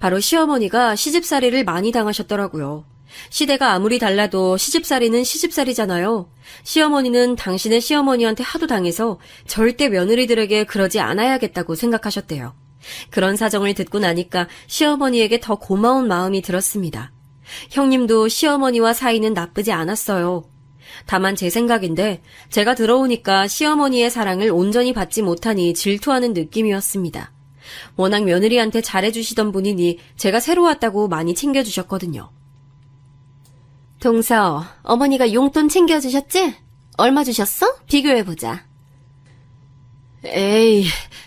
바로 시어머니가 시집살이를 많이 당하셨더라고요. 시대가 아무리 달라도 시집살이는 시집살이잖아요. 시어머니는 당신의 시어머니한테 하도 당해서 절대 며느리들에게 그러지 않아야겠다고 생각하셨대요. 그런 사정을 듣고 나니까 시어머니에게 더 고마운 마음이 들었습니다. 형님도 시어머니와 사이는 나쁘지 않았어요. 다만 제 생각인데 제가 들어오니까 시어머니의 사랑을 온전히 받지 못하니 질투하는 느낌이었습니다. 워낙 며느리한테 잘해주시던 분이니 제가 새로 왔다고 많이 챙겨주셨거든요. 동서, 어머니가 용돈 챙겨주셨지? 얼마 주셨어? 비교해보자. 에이,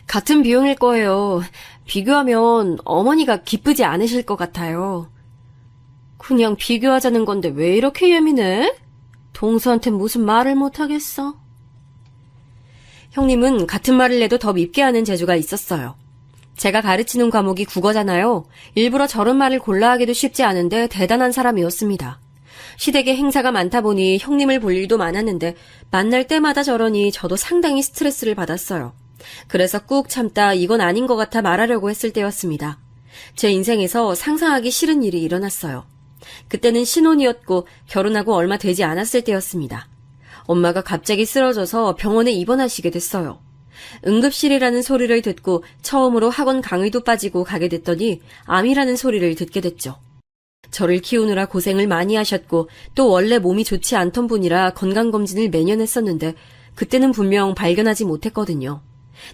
같은 비용일 거예요. 비교하면 어머니가 기쁘지 않으실 것 같아요. 그냥 비교하자는 건데 왜 이렇게 예민해? 동서한테 무슨 말을 못하겠어? 형님은 같은 말을 해도 더 밉게 하는 재주가 있었어요. 제가 가르치는 과목이 국어잖아요. 일부러 저런 말을 골라 하기도 쉽지 않은데 대단한 사람이었습니다. 시댁에 행사가 많다 보니 형님을 볼 일도 많았는데 만날 때마다 저러니 저도 상당히 스트레스를 받았어요. 그래서 꾹 참다 이건 아닌 것 같아 말하려고 했을 때였습니다. 제 인생에서 상상하기 싫은 일이 일어났어요. 그때는 신혼이었고 결혼하고 얼마 되지 않았을 때였습니다. 엄마가 갑자기 쓰러져서 병원에 입원하시게 됐어요. 응급실이라는 소리를 듣고 처음으로 학원 강의도 빠지고 가게 됐더니 암이라는 소리를 듣게 됐죠. 저를 키우느라 고생을 많이 하셨고 또 원래 몸이 좋지 않던 분이라 건강검진을 매년 했었는데 그때는 분명 발견하지 못했거든요.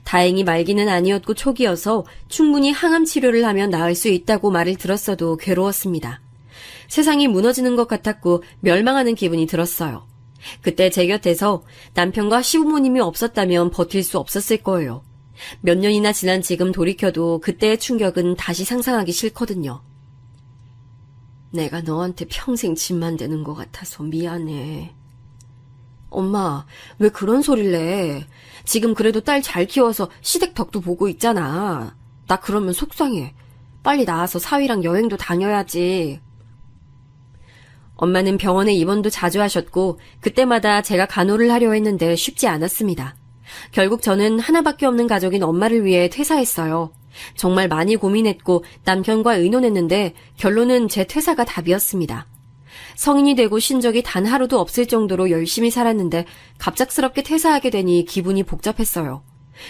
다행히 말기는 아니었고 초기여서 충분히 항암 치료를 하면 나을 수 있다고 말을 들었어도 괴로웠습니다. 세상이 무너지는 것 같았고 멸망하는 기분이 들었어요. 그때 제 곁에서 남편과 시부모님이 없었다면 버틸 수 없었을 거예요. 몇 년이나 지난 지금 돌이켜도 그때의 충격은 다시 상상하기 싫거든요. 내가 너한테 평생 짐만 되는 것 같아서 미안해. 엄마, 왜 그런 소리를 내? 지금 그래도 딸 잘 키워서 시댁 덕도 보고 있잖아. 나 그러면 속상해. 빨리 나와서 사위랑 여행도 다녀야지. 엄마는 병원에 입원도 자주 하셨고 그때마다 제가 간호를 하려 했는데 쉽지 않았습니다. 결국 저는 하나밖에 없는 가족인 엄마를 위해 퇴사했어요. 정말 많이 고민했고 남편과 의논했는데 결론은 제 퇴사가 답이었습니다. 성인이 되고 쉰 적이 단 하루도 없을 정도로 열심히 살았는데 갑작스럽게 퇴사하게 되니 기분이 복잡했어요.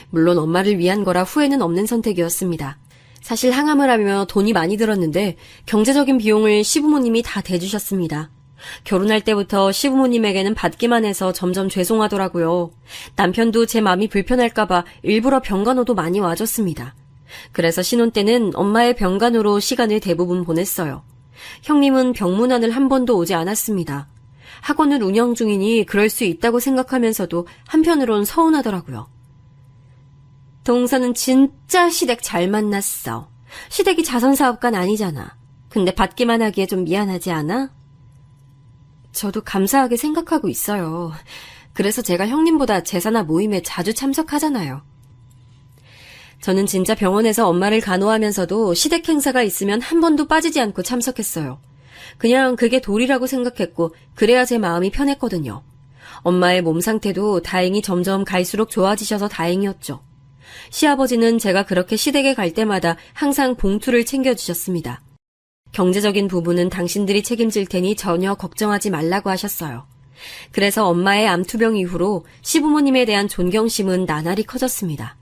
물론 엄마를 위한 거라 후회는 없는 선택이었습니다. 사실 항암을 하며 돈이 많이 들었는데 경제적인 비용을 시부모님이 다 대주셨습니다. 결혼할 때부터 시부모님에게는 받기만 해서 점점 죄송하더라고요. 남편도 제 마음이 불편할까봐 일부러 병간호도 많이 와줬습니다. 그래서 신혼 때는 엄마의 병간호로 시간을 대부분 보냈어요. 형님은 병문안을 한 번도 오지 않았습니다. 학원을 운영 중이니 그럴 수 있다고 생각하면서도 한편으론 서운하더라고요. 동서는 진짜 시댁 잘 만났어. 시댁이 자선사업가는 아니잖아. 근데 받기만 하기에 좀 미안하지 않아? 저도 감사하게 생각하고 있어요. 그래서 제가 형님보다 제사나 모임에 자주 참석하잖아요. 저는 진짜 병원에서 엄마를 간호하면서도 시댁 행사가 있으면 한 번도 빠지지 않고 참석했어요. 그냥 그게 도리라고 생각했고 그래야 제 마음이 편했거든요. 엄마의 몸 상태도 다행히 점점 갈수록 좋아지셔서 다행이었죠. 시아버지는 제가 그렇게 시댁에 갈 때마다 항상 봉투를 챙겨주셨습니다. 경제적인 부분은 당신들이 책임질 테니 전혀 걱정하지 말라고 하셨어요. 그래서 엄마의 암투병 이후로 시부모님에 대한 존경심은 나날이 커졌습니다.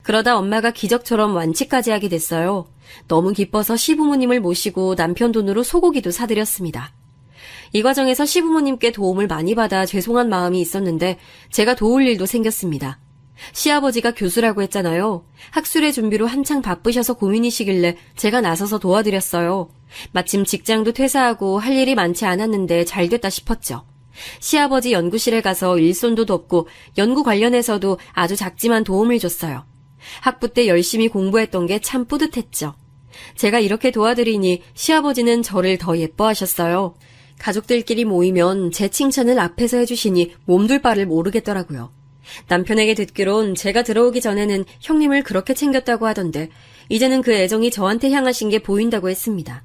그러다 엄마가 기적처럼 완치까지 하게 됐어요. 너무 기뻐서 시부모님을 모시고 남편 돈으로 소고기도 사드렸습니다. 이 과정에서 시부모님께 도움을 많이 받아 죄송한 마음이 있었는데 제가 도울 일도 생겼습니다. 시아버지가 교수라고 했잖아요. 학술의 준비로 한창 바쁘셔서 고민이시길래 제가 나서서 도와드렸어요. 마침 직장도 퇴사하고 할 일이 많지 않았는데 잘 됐다 싶었죠. 시아버지 연구실에 가서 일손도 돕고 연구 관련해서도 아주 작지만 도움을 줬어요. 학부 때 열심히 공부했던 게 참 뿌듯했죠. 제가 이렇게 도와드리니 시아버지는 저를 더 예뻐하셨어요. 가족들끼리 모이면 제 칭찬을 앞에서 해주시니 몸둘 바를 모르겠더라고요. 남편에게 듣기론 제가 들어오기 전에는 형님을 그렇게 챙겼다고 하던데 이제는 그 애정이 저한테 향하신 게 보인다고 했습니다.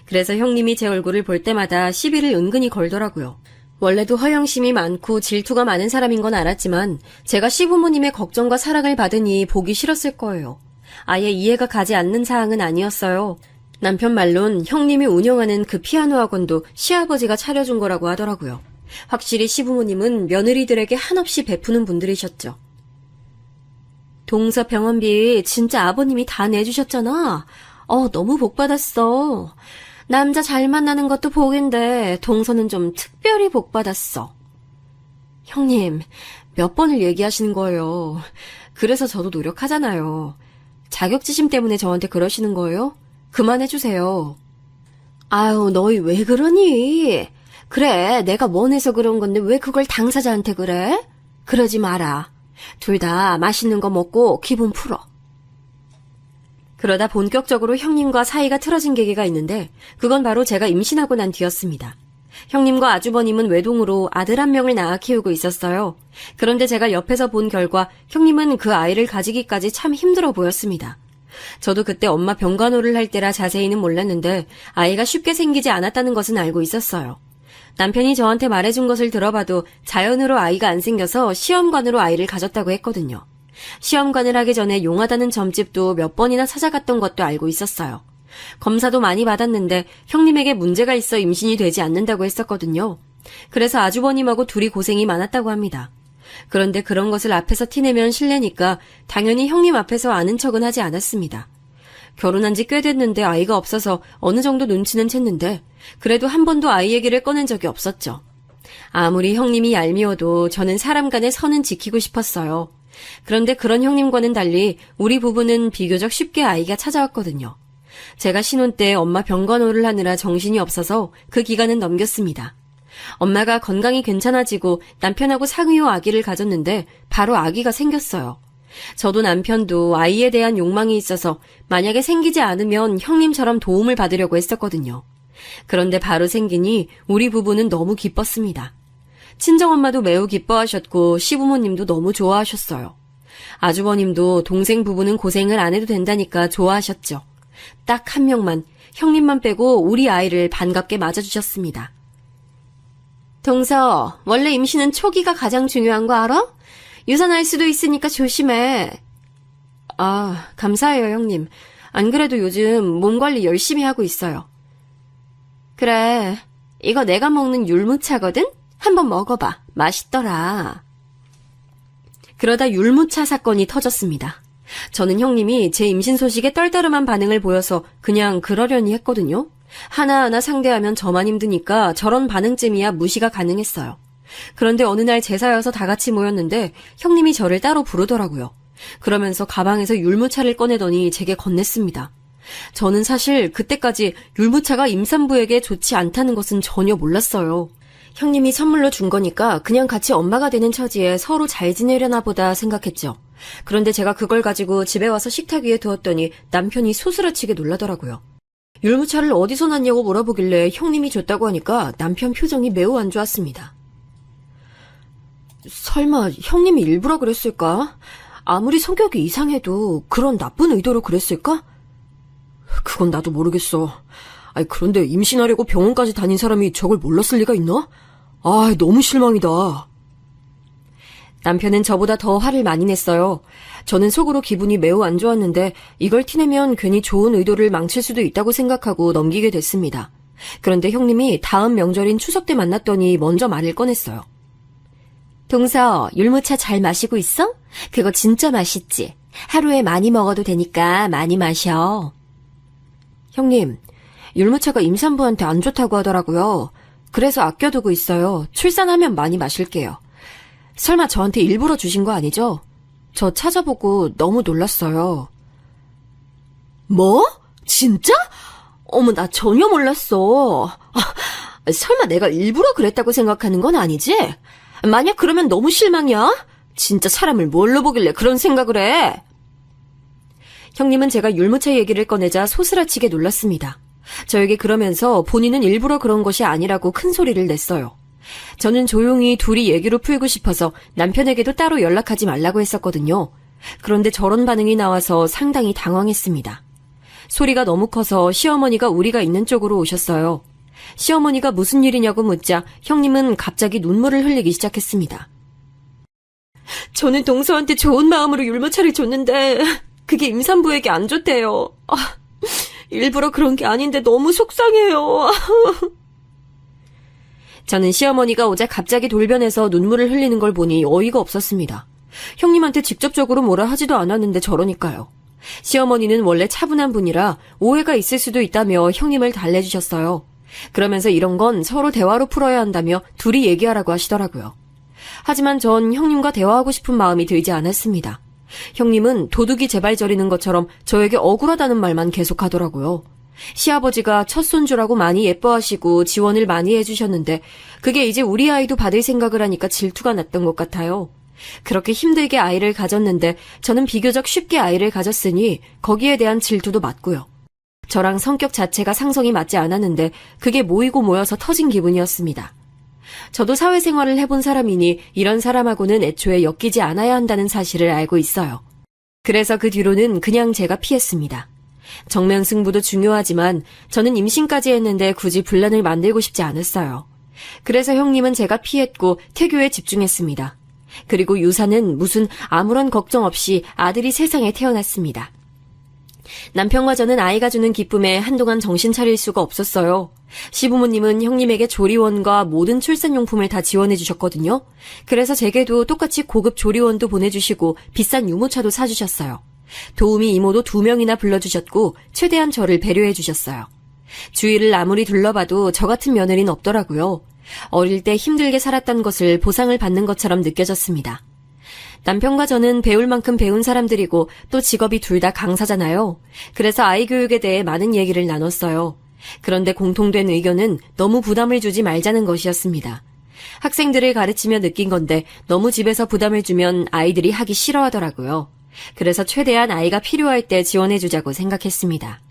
그래서 형님이 제 얼굴을 볼 때마다 시비를 은근히 걸더라고요. 원래도 허영심이 많고 질투가 많은 사람인 건 알았지만 제가 시부모님의 걱정과 사랑을 받으니 보기 싫었을 거예요. 아예 이해가 가지 않는 사항은 아니었어요. 남편 말론 형님이 운영하는 그 피아노 학원도 시아버지가 차려준 거라고 하더라고요. 확실히 시부모님은 며느리들에게 한없이 베푸는 분들이셨죠. 동서 병원비 진짜 아버님이 다 내주셨잖아. 너무 복받았어. 남자 잘 만나는 것도 복인데 동서는 좀 특별히 복받았어. 형님, 몇 번을 얘기하시는 거예요. 그래서 저도 노력하잖아요. 자격지심 때문에 저한테 그러시는 거예요? 그만해주세요. 아유, 너희 왜 그러니? 그래, 내가 원해서 그런 건데 왜 그걸 당사자한테 그래? 그러지 마라. 둘 다 맛있는 거 먹고 기분 풀어. 그러다 본격적으로 형님과 사이가 틀어진 계기가 있는데 그건 바로 제가 임신하고 난 뒤였습니다. 형님과 아주버님은 외동으로 아들 한 명을 낳아 키우고 있었어요. 그런데 제가 옆에서 본 결과 형님은 그 아이를 가지기까지 참 힘들어 보였습니다. 저도 그때 엄마 병간호를 할 때라 자세히는 몰랐는데 아이가 쉽게 생기지 않았다는 것은 알고 있었어요. 남편이 저한테 말해준 것을 들어봐도 자연으로 아이가 안 생겨서 시험관으로 아이를 가졌다고 했거든요. 시험관을 하기 전에 용하다는 점집도 몇 번이나 찾아갔던 것도 알고 있었어요. 검사도 많이 받았는데 형님에게 문제가 있어 임신이 되지 않는다고 했었거든요. 그래서 아주버님하고 둘이 고생이 많았다고 합니다. 그런데 그런 것을 앞에서 티내면 실례니까 당연히 형님 앞에서 아는 척은 하지 않았습니다. 결혼한 지 꽤 됐는데 아이가 없어서 어느 정도 눈치는 챘는데 그래도 한 번도 아이 얘기를 꺼낸 적이 없었죠. 아무리 형님이 얄미워도 저는 사람 간의 선은 지키고 싶었어요. 그런데 그런 형님과는 달리 우리 부부는 비교적 쉽게 아이가 찾아왔거든요. 제가 신혼 때 엄마 병간호를 하느라 정신이 없어서 그 기간은 넘겼습니다. 엄마가 건강이 괜찮아지고 남편하고 상의호 아기를 가졌는데 바로 아기가 생겼어요. 저도 남편도 아이에 대한 욕망이 있어서 만약에 생기지 않으면 형님처럼 도움을 받으려고 했었거든요. 그런데 바로 생기니 우리 부부는 너무 기뻤습니다. 친정엄마도 매우 기뻐하셨고 시부모님도 너무 좋아하셨어요. 아주버님도 동생 부부는 고생을 안 해도 된다니까 좋아하셨죠. 딱 한 명만, 형님만 빼고 우리 아이를 반갑게 맞아주셨습니다. 동서, 원래 임신은 초기가 가장 중요한 거 알아? 유산할 수도 있으니까 조심해. 아, 감사해요, 형님. 안 그래도 요즘 몸 관리 열심히 하고 있어요. 그래, 이거 내가 먹는 율무차거든? 한번 먹어봐. 맛있더라. 그러다 율무차 사건이 터졌습니다. 저는 형님이 제 임신 소식에 떨떠름한 반응을 보여서 그냥 그러려니 했거든요. 하나하나 상대하면 저만 힘드니까 저런 반응쯤이야 무시가 가능했어요. 그런데 어느 날 제사여서 다 같이 모였는데 형님이 저를 따로 부르더라고요. 그러면서 가방에서 율무차를 꺼내더니 제게 건넸습니다. 저는 사실 그때까지 율무차가 임산부에게 좋지 않다는 것은 전혀 몰랐어요. 형님이 선물로 준 거니까 그냥 같이 엄마가 되는 처지에 서로 잘 지내려나 보다 생각했죠. 그런데 제가 그걸 가지고 집에 와서 식탁 위에 두었더니 남편이 소스라치게 놀라더라고요. 율무차를 어디서 났냐고 물어보길래 형님이 줬다고 하니까 남편 표정이 매우 안 좋았습니다. 설마 형님이 일부러 그랬을까? 아무리 성격이 이상해도 그런 나쁜 의도로 그랬을까? 그건 나도 모르겠어. 아니, 그런데 임신하려고 병원까지 다닌 사람이 저걸 몰랐을 리가 있나? 아, 너무 실망이다. 남편은 저보다 더 화를 많이 냈어요. 저는 속으로 기분이 매우 안 좋았는데 이걸 티내면 괜히 좋은 의도를 망칠 수도 있다고 생각하고 넘기게 됐습니다. 그런데 형님이 다음 명절인 추석 때 만났더니 먼저 말을 꺼냈어요. 동서, 율무차 잘 마시고 있어? 그거 진짜 맛있지? 하루에 많이 먹어도 되니까 많이 마셔. 형님, 율무차가 임산부한테 안 좋다고 하더라고요. 그래서 아껴두고 있어요. 출산하면 많이 마실게요. 설마 저한테 일부러 주신 거 아니죠? 저 찾아보고 너무 놀랐어요. 뭐? 진짜? 어머, 나 전혀 몰랐어. 설마 내가 일부러 그랬다고 생각하는 건 아니지? 만약 그러면 너무 실망이야? 진짜 사람을 뭘로 보길래 그런 생각을 해? 형님은 제가 율무차 얘기를 꺼내자 소스라치게 놀랐습니다. 저에게 그러면서 본인은 일부러 그런 것이 아니라고 큰 소리를 냈어요. 저는 조용히 둘이 얘기로 풀고 싶어서 남편에게도 따로 연락하지 말라고 했었거든요. 그런데 저런 반응이 나와서 상당히 당황했습니다. 소리가 너무 커서 시어머니가 우리가 있는 쪽으로 오셨어요. 시어머니가 무슨 일이냐고 묻자 형님은 갑자기 눈물을 흘리기 시작했습니다. 저는 동서한테 좋은 마음으로 율무차를 줬는데 그게 임산부에게 안 좋대요. 일부러 그런 게 아닌데 너무 속상해요. 저는 시어머니가 오자 갑자기 돌변해서 눈물을 흘리는 걸 보니 어이가 없었습니다. 형님한테 직접적으로 뭐라 하지도 않았는데 저러니까요. 시어머니는 원래 차분한 분이라 오해가 있을 수도 있다며 형님을 달래주셨어요. 그러면서 이런 건 서로 대화로 풀어야 한다며 둘이 얘기하라고 하시더라고요. 하지만 전 형님과 대화하고 싶은 마음이 들지 않았습니다. 형님은 도둑이 제발 저리는 것처럼 저에게 억울하다는 말만 계속하더라고요. 시아버지가 첫 손주라고 많이 예뻐하시고 지원을 많이 해주셨는데 그게 이제 우리 아이도 받을 생각을 하니까 질투가 났던 것 같아요. 그렇게 힘들게 아이를 가졌는데 저는 비교적 쉽게 아이를 가졌으니 거기에 대한 질투도 맞고요. 저랑 성격 자체가 상성이 맞지 않았는데 그게 모이고 모여서 터진 기분이었습니다. 저도 사회생활을 해본 사람이니 이런 사람하고는 애초에 엮이지 않아야 한다는 사실을 알고 있어요. 그래서 그 뒤로는 그냥 제가 피했습니다. 정면 승부도 중요하지만 저는 임신까지 했는데 굳이 분란을 만들고 싶지 않았어요. 그래서 형님은 제가 피했고 태교에 집중했습니다. 그리고 유사는 무슨 아무런 걱정 없이 아들이 세상에 태어났습니다. 남편과 저는 아이가 주는 기쁨에 한동안 정신 차릴 수가 없었어요. 시부모님은 형님에게 조리원과 모든 출산용품을 다 지원해 주셨거든요. 그래서 제게도 똑같이 고급 조리원도 보내주시고 비싼 유모차도 사주셨어요. 도우미 이모도 2명이나 불러주셨고 최대한 저를 배려해 주셨어요. 주위를 아무리 둘러봐도 저 같은 며느리는 없더라고요. 어릴 때 힘들게 살았던 것을 보상을 받는 것처럼 느껴졌습니다. 남편과 저는 배울 만큼 배운 사람들이고 또 직업이 둘 다 강사잖아요. 그래서 아이 교육에 대해 많은 얘기를 나눴어요. 그런데 공통된 의견은 너무 부담을 주지 말자는 것이었습니다. 학생들을 가르치며 느낀 건데 너무 집에서 부담을 주면 아이들이 하기 싫어하더라고요. 그래서 최대한 아이가 필요할 때 지원해주자고 생각했습니다.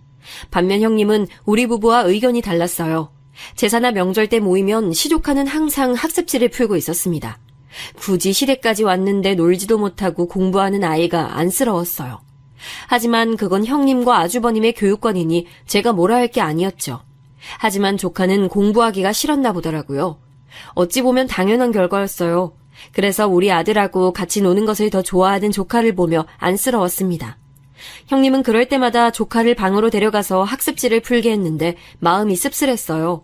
반면 형님은 우리 부부와 의견이 달랐어요. 제사나 명절 때 모이면 시조카는 항상 학습지를 풀고 있었습니다. 굳이 시댁까지 왔는데 놀지도 못하고 공부하는 아이가 안쓰러웠어요. 하지만 그건 형님과 아주버님의 교육권이니 제가 뭐라 할 게 아니었죠. 하지만 조카는 공부하기가 싫었나 보더라고요. 어찌 보면 당연한 결과였어요. 그래서 우리 아들하고 같이 노는 것을 더 좋아하는 조카를 보며 안쓰러웠습니다. 형님은 그럴 때마다 조카를 방으로 데려가서 학습지를 풀게 했는데 마음이 씁쓸했어요.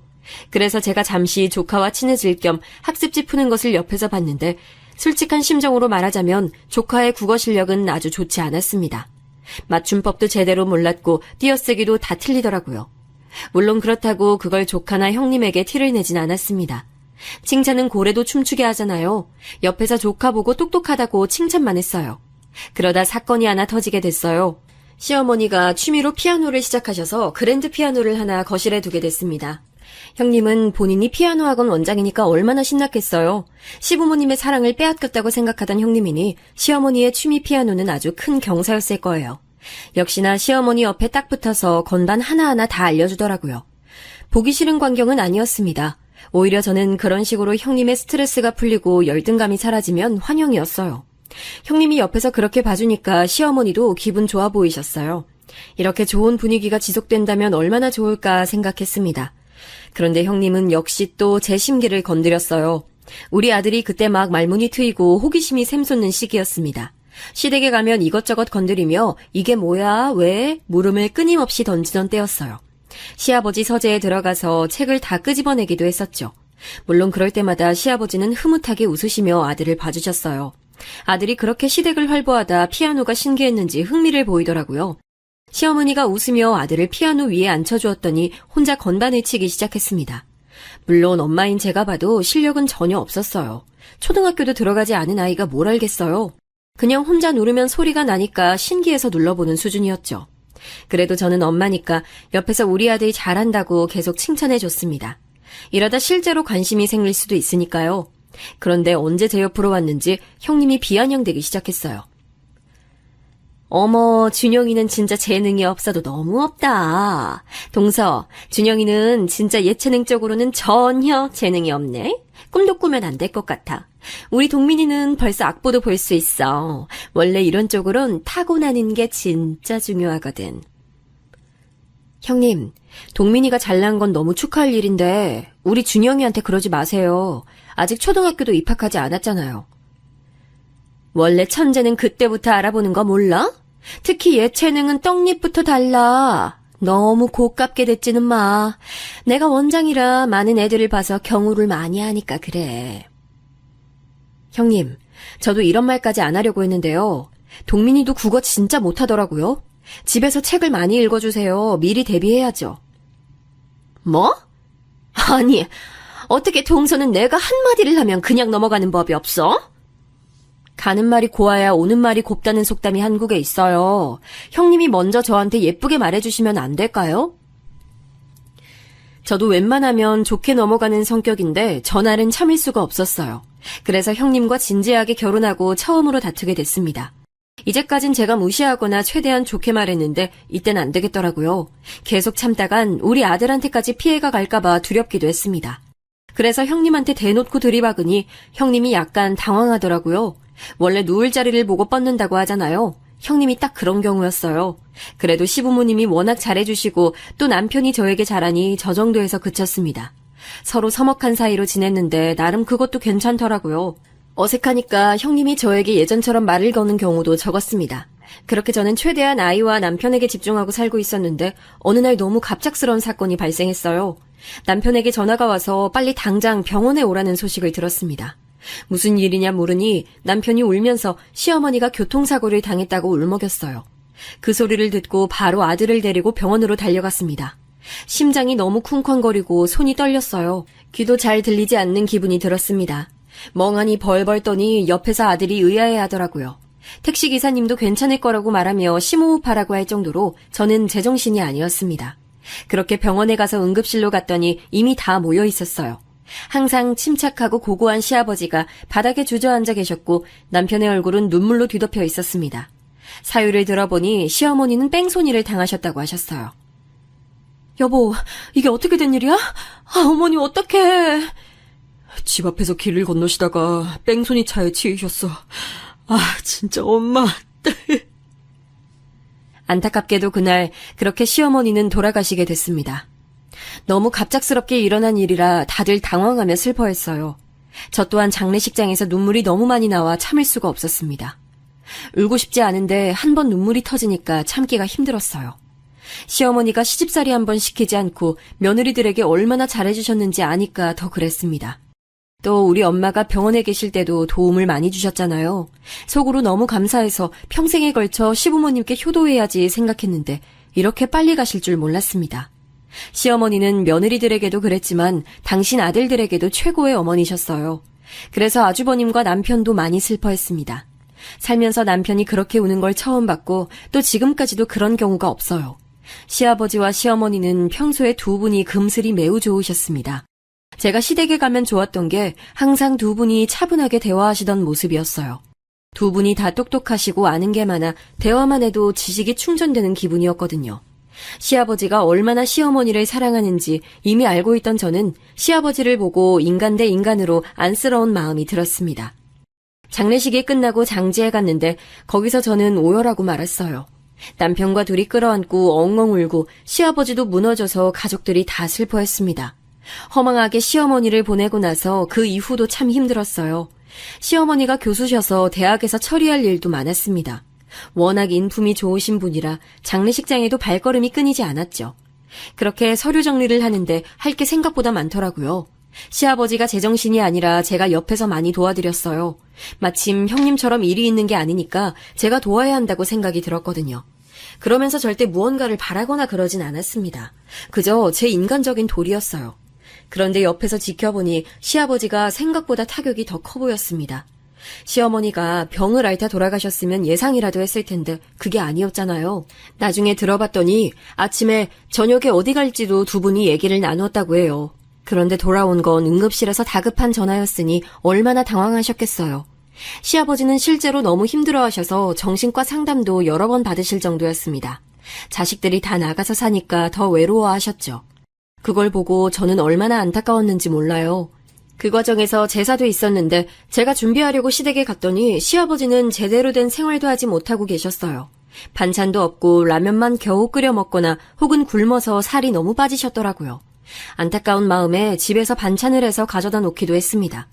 그래서 제가 잠시 조카와 친해질 겸 학습지 푸는 것을 옆에서 봤는데 솔직한 심정으로 말하자면 조카의 국어 실력은 아주 좋지 않았습니다. 맞춤법도 제대로 몰랐고 띄어쓰기도 다 틀리더라고요. 물론 그렇다고 그걸 조카나 형님에게 티를 내진 않았습니다. 칭찬은 고래도 춤추게 하잖아요. 옆에서 조카 보고 똑똑하다고 칭찬만 했어요. 그러다 사건이 하나 터지게 됐어요. 시어머니가 취미로 피아노를 시작하셔서 그랜드 피아노를 하나 거실에 두게 됐습니다. 형님은 본인이 피아노 학원 원장이니까 얼마나 신났겠어요. 시부모님의 사랑을 빼앗겼다고 생각하던 형님이니 시어머니의 취미 피아노는 아주 큰 경사였을 거예요. 역시나 시어머니 옆에 딱 붙어서 건반 하나하나 다 알려주더라고요. 보기 싫은 광경은 아니었습니다. 오히려 저는 그런 식으로 형님의 스트레스가 풀리고 열등감이 사라지면 환영이었어요. 형님이 옆에서 그렇게 봐주니까 시어머니도 기분 좋아 보이셨어요. 이렇게 좋은 분위기가 지속된다면 얼마나 좋을까 생각했습니다. 그런데 형님은 역시 또 제 심기를 건드렸어요. 우리 아들이 그때 막 말문이 트이고 호기심이 샘솟는 시기였습니다. 시댁에 가면 이것저것 건드리며 이게 뭐야? 왜? 물음을 끊임없이 던지던 때였어요. 시아버지 서재에 들어가서 책을 다 끄집어내기도 했었죠. 물론 그럴 때마다 시아버지는 흐뭇하게 웃으시며 아들을 봐주셨어요. 아들이 그렇게 시댁을 활보하다 피아노가 신기했는지 흥미를 보이더라고요. 시어머니가 웃으며 아들을 피아노 위에 앉혀주었더니 혼자 건반을 치기 시작했습니다. 물론 엄마인 제가 봐도 실력은 전혀 없었어요. 초등학교도 들어가지 않은 아이가 뭘 알겠어요. 그냥 혼자 누르면 소리가 나니까 신기해서 눌러보는 수준이었죠. 그래도 저는 엄마니까 옆에서 우리 아들이 잘한다고 계속 칭찬해줬습니다. 이러다 실제로 관심이 생길 수도 있으니까요. 그런데 언제 제 옆으로 왔는지 형님이 비아냥대기 시작했어요. 어머, 준영이는 진짜 재능이 없어도 너무 없다. 동서, 준영이는 진짜 예체능적으로는 전혀 재능이 없네. 꿈도 꾸면 안 될 것 같아. 우리 동민이는 벌써 악보도 볼 수 있어. 원래 이런 쪽으론 타고나는 게 진짜 중요하거든. 형님, 동민이가 잘난 건 너무 축하할 일인데 우리 준영이한테 그러지 마세요. 아직 초등학교도 입학하지 않았잖아요. 원래 천재는 그때부터 알아보는 거 몰라? 특히 예체능은 떡잎부터 달라. 너무 고깝게 듣지는 마. 내가 원장이라 많은 애들을 봐서 경우를 많이 하니까 그래. 형님, 저도 이런 말까지 안 하려고 했는데요. 동민이도 국어 진짜 못하더라고요. 집에서 책을 많이 읽어주세요. 미리 대비해야죠. 뭐? 아니, 어떻게 동서는 내가 한마디를 하면 그냥 넘어가는 법이 없어? 가는 말이 고와야 오는 말이 곱다는 속담이 한국에 있어요. 형님이 먼저 저한테 예쁘게 말해주시면 안 될까요? 저도 웬만하면 좋게 넘어가는 성격인데 전날은 참을 수가 없었어요. 그래서 형님과 진지하게 결혼하고 처음으로 다투게 됐습니다. 이제까진 제가 무시하거나 최대한 좋게 말했는데 이땐 안 되겠더라고요. 계속 참다간 우리 아들한테까지 피해가 갈까봐 두렵기도 했습니다. 그래서 형님한테 대놓고 들이박으니 형님이 약간 당황하더라고요. 원래 누울 자리를 보고 뻗는다고 하잖아요. 형님이 딱 그런 경우였어요. 그래도 시부모님이 워낙 잘해주시고 또 남편이 저에게 잘하니 저 정도에서 그쳤습니다. 서로 서먹한 사이로 지냈는데 나름 그것도 괜찮더라고요. 어색하니까 형님이 저에게 예전처럼 말을 거는 경우도 적었습니다. 그렇게 저는 최대한 아이와 남편에게 집중하고 살고 있었는데 어느 날 너무 갑작스러운 사건이 발생했어요. 남편에게 전화가 와서 빨리 당장 병원에 오라는 소식을 들었습니다. 무슨 일이냐 모르니 남편이 울면서 시어머니가 교통사고를 당했다고 울먹였어요. 그 소리를 듣고 바로 아들을 데리고 병원으로 달려갔습니다. 심장이 너무 쿵쾅거리고 손이 떨렸어요. 귀도 잘 들리지 않는 기분이 들었습니다. 멍하니 벌벌 떠니 옆에서 아들이 의아해하더라고요. 택시기사님도 괜찮을 거라고 말하며 심호흡하라고 할 정도로 저는 제정신이 아니었습니다. 그렇게 병원에 가서 응급실로 갔더니 이미 다 모여 있었어요. 항상 침착하고 고고한 시아버지가 바닥에 주저앉아 계셨고 남편의 얼굴은 눈물로 뒤덮여 있었습니다. 사유를 들어보니 시어머니는 뺑소니를 당하셨다고 하셨어요. 여보, 이게 어떻게 된 일이야? 아, 어머니 어떡해. 집 앞에서 길을 건너시다가 뺑소니 차에 치이셨어. 아, 진짜 엄마. 안타깝게도 그날 그렇게 시어머니는 돌아가시게 됐습니다. 너무 갑작스럽게 일어난 일이라 다들 당황하며 슬퍼했어요. 저 또한 장례식장에서 눈물이 너무 많이 나와 참을 수가 없었습니다. 울고 싶지 않은데 한 번 눈물이 터지니까 참기가 힘들었어요. 시어머니가 시집살이 한 번 시키지 않고 며느리들에게 얼마나 잘해주셨는지 아니까 더 그랬습니다. 또 우리 엄마가 병원에 계실 때도 도움을 많이 주셨잖아요. 속으로 너무 감사해서 평생에 걸쳐 시부모님께 효도해야지 생각했는데 이렇게 빨리 가실 줄 몰랐습니다. 시어머니는 며느리들에게도 그랬지만 당신 아들들에게도 최고의 어머니셨어요. 그래서 아주버님과 남편도 많이 슬퍼했습니다. 살면서 남편이 그렇게 우는 걸 처음 봤고 또 지금까지도 그런 경우가 없어요. 시아버지와 시어머니는 평소에 두 분이 금슬이 매우 좋으셨습니다. 제가 시댁에 가면 좋았던 게 항상 두 분이 차분하게 대화하시던 모습이었어요. 두 분이 다 똑똑하시고 아는 게 많아 대화만 해도 지식이 충전되는 기분이었거든요. 시아버지가 얼마나 시어머니를 사랑하는지 이미 알고 있던 저는 시아버지를 보고 인간 대 인간으로 안쓰러운 마음이 들었습니다. 장례식이 끝나고 장지에 갔는데 거기서 저는 오열하고 말았어요. 남편과 둘이 끌어안고 엉엉 울고 시아버지도 무너져서 가족들이 다 슬퍼했습니다. 허망하게 시어머니를 보내고 나서 그 이후도 참 힘들었어요. 시어머니가 교수셔서 대학에서 처리할 일도 많았습니다. 워낙 인품이 좋으신 분이라 장례식장에도 발걸음이 끊이지 않았죠. 그렇게 서류 정리를 하는데 할 게 생각보다 많더라고요. 시아버지가 제정신이 아니라 제가 옆에서 많이 도와드렸어요. 마침 형님처럼 일이 있는 게 아니니까 제가 도와야 한다고 생각이 들었거든요. 그러면서 절대 무언가를 바라거나 그러진 않았습니다. 그저 제 인간적인 도리였어요. 그런데 옆에서 지켜보니 시아버지가 생각보다 타격이 더 커 보였습니다. 시어머니가 병을 앓다 돌아가셨으면 예상이라도 했을 텐데 그게 아니었잖아요. 나중에 들어봤더니 아침에 저녁에 어디 갈지도 두 분이 얘기를 나누었다고 해요. 그런데 돌아온 건 응급실에서 다급한 전화였으니 얼마나 당황하셨겠어요. 시아버지는 실제로 너무 힘들어하셔서 정신과 상담도 여러 번 받으실 정도였습니다. 자식들이 다 나가서 사니까 더 외로워하셨죠. 그걸 보고 저는 얼마나 안타까웠는지 몰라요. 그 과정에서 제사도 있었는데 제가 준비하려고 시댁에 갔더니 시아버지는 제대로 된 생활도 하지 못하고 계셨어요. 반찬도 없고 라면만 겨우 끓여 먹거나 혹은 굶어서 살이 너무 빠지셨더라고요. 안타까운 마음에 집에서 반찬을 해서 가져다 놓기도 했습니다.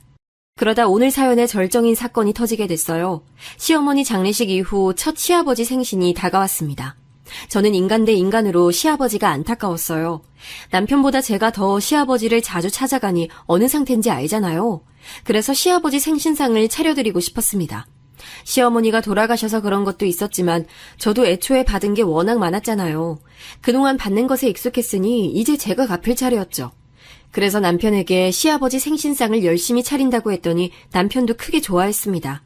그러다 오늘 사연에 절정인 사건이 터지게 됐어요. 시어머니 장례식 이후 첫 시아버지 생신이 다가왔습니다. 저는 인간 대 인간으로 시아버지가 안타까웠어요. 남편보다 제가 더 시아버지를 자주 찾아가니 어느 상태인지 알잖아요. 그래서 시아버지 생신상을 차려드리고 싶었습니다. 시어머니가 돌아가셔서 그런 것도 있었지만 저도 애초에 받은 게 워낙 많았잖아요. 그동안 받는 것에 익숙했으니 이제 제가 갚을 차례였죠. 그래서 남편에게 시아버지 생신상을 열심히 차린다고 했더니 남편도 크게 좋아했습니다.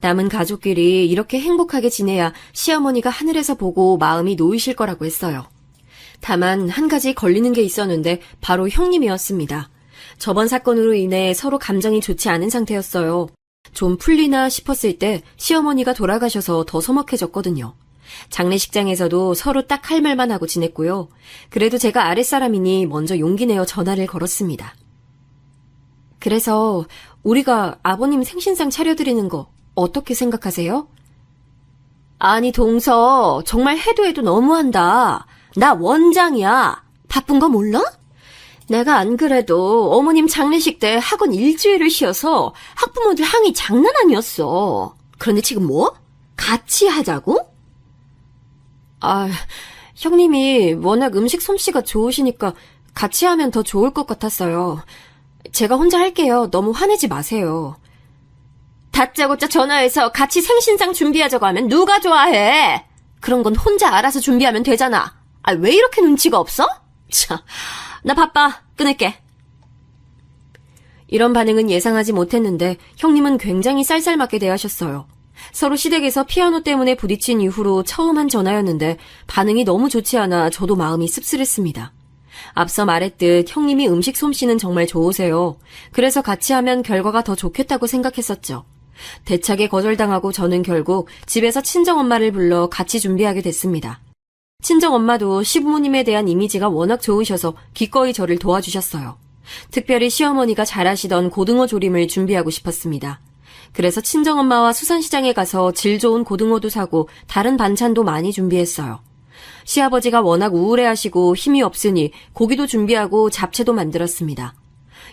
남은 가족끼리 이렇게 행복하게 지내야 시어머니가 하늘에서 보고 마음이 놓이실 거라고 했어요. 다만 한 가지 걸리는 게 있었는데 바로 형님이었습니다. 저번 사건으로 인해 서로 감정이 좋지 않은 상태였어요. 좀 풀리나 싶었을 때 시어머니가 돌아가셔서 더 서먹해졌거든요. 장례식장에서도 서로 딱 할 말만 하고 지냈고요. 그래도 제가 아랫사람이니 먼저 용기 내어 전화를 걸었습니다. 그래서 우리가 아버님 생신상 차려드리는 거 어떻게 생각하세요? 아니 동서 정말 해도 해도 너무한다. 나 원장이야. 바쁜 거 몰라? 내가 안 그래도 어머님 장례식 때 학원 일주일을 쉬어서 학부모들 항의 장난 아니었어. 그런데 지금 뭐? 같이 하자고? 아, 형님이 워낙 음식 솜씨가 좋으시니까 같이 하면 더 좋을 것 같았어요. 제가 혼자 할게요. 너무 화내지 마세요. 다짜고짜 전화해서 같이 생신상 준비하자고 하면 누가 좋아해? 그런 건 혼자 알아서 준비하면 되잖아. 아, 왜 이렇게 눈치가 없어? 참, 나 바빠. 끊을게. 이런 반응은 예상하지 못했는데 형님은 굉장히 쌀쌀맞게 대하셨어요. 서로 시댁에서 피아노 때문에 부딪힌 이후로 처음 한 전화였는데 반응이 너무 좋지 않아 저도 마음이 씁쓸했습니다. 앞서 말했듯 형님이 음식 솜씨는 정말 좋으세요. 그래서 같이 하면 결과가 더 좋겠다고 생각했었죠. 대차게 거절당하고 저는 결국 집에서 친정엄마를 불러 같이 준비하게 됐습니다. 친정엄마도 시부모님에 대한 이미지가 워낙 좋으셔서 기꺼이 저를 도와주셨어요. 특별히 시어머니가 잘하시던 고등어 조림을 준비하고 싶었습니다. 그래서 친정엄마와 수산시장에 가서 질 좋은 고등어도 사고 다른 반찬도 많이 준비했어요. 시아버지가 워낙 우울해하시고 힘이 없으니 고기도 준비하고 잡채도 만들었습니다.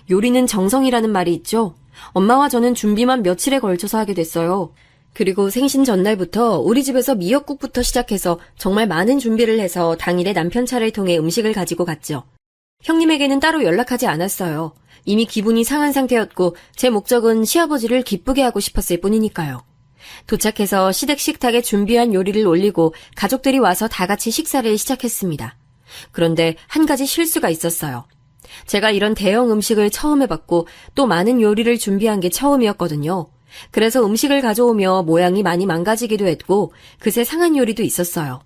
요리는 정성이라는 말이 있죠. 엄마와 저는 준비만 며칠에 걸쳐서 하게 됐어요. 그리고 생신 전날부터 우리 집에서 미역국부터 시작해서 정말 많은 준비를 해서 당일에 남편 차를 통해 음식을 가지고 갔죠. 형님에게는 따로 연락하지 않았어요. 이미 기분이 상한 상태였고 제 목적은 시아버지를 기쁘게 하고 싶었을 뿐이니까요. 도착해서 시댁 식탁에 준비한 요리를 올리고 가족들이 와서 다 같이 식사를 시작했습니다. 그런데 한 가지 실수가 있었어요. 제가 이런 대형 음식을 처음 해봤고 또 많은 요리를 준비한 게 처음이었거든요. 그래서 음식을 가져오며 모양이 많이 망가지기도 했고 그새 상한 요리도 있었어요.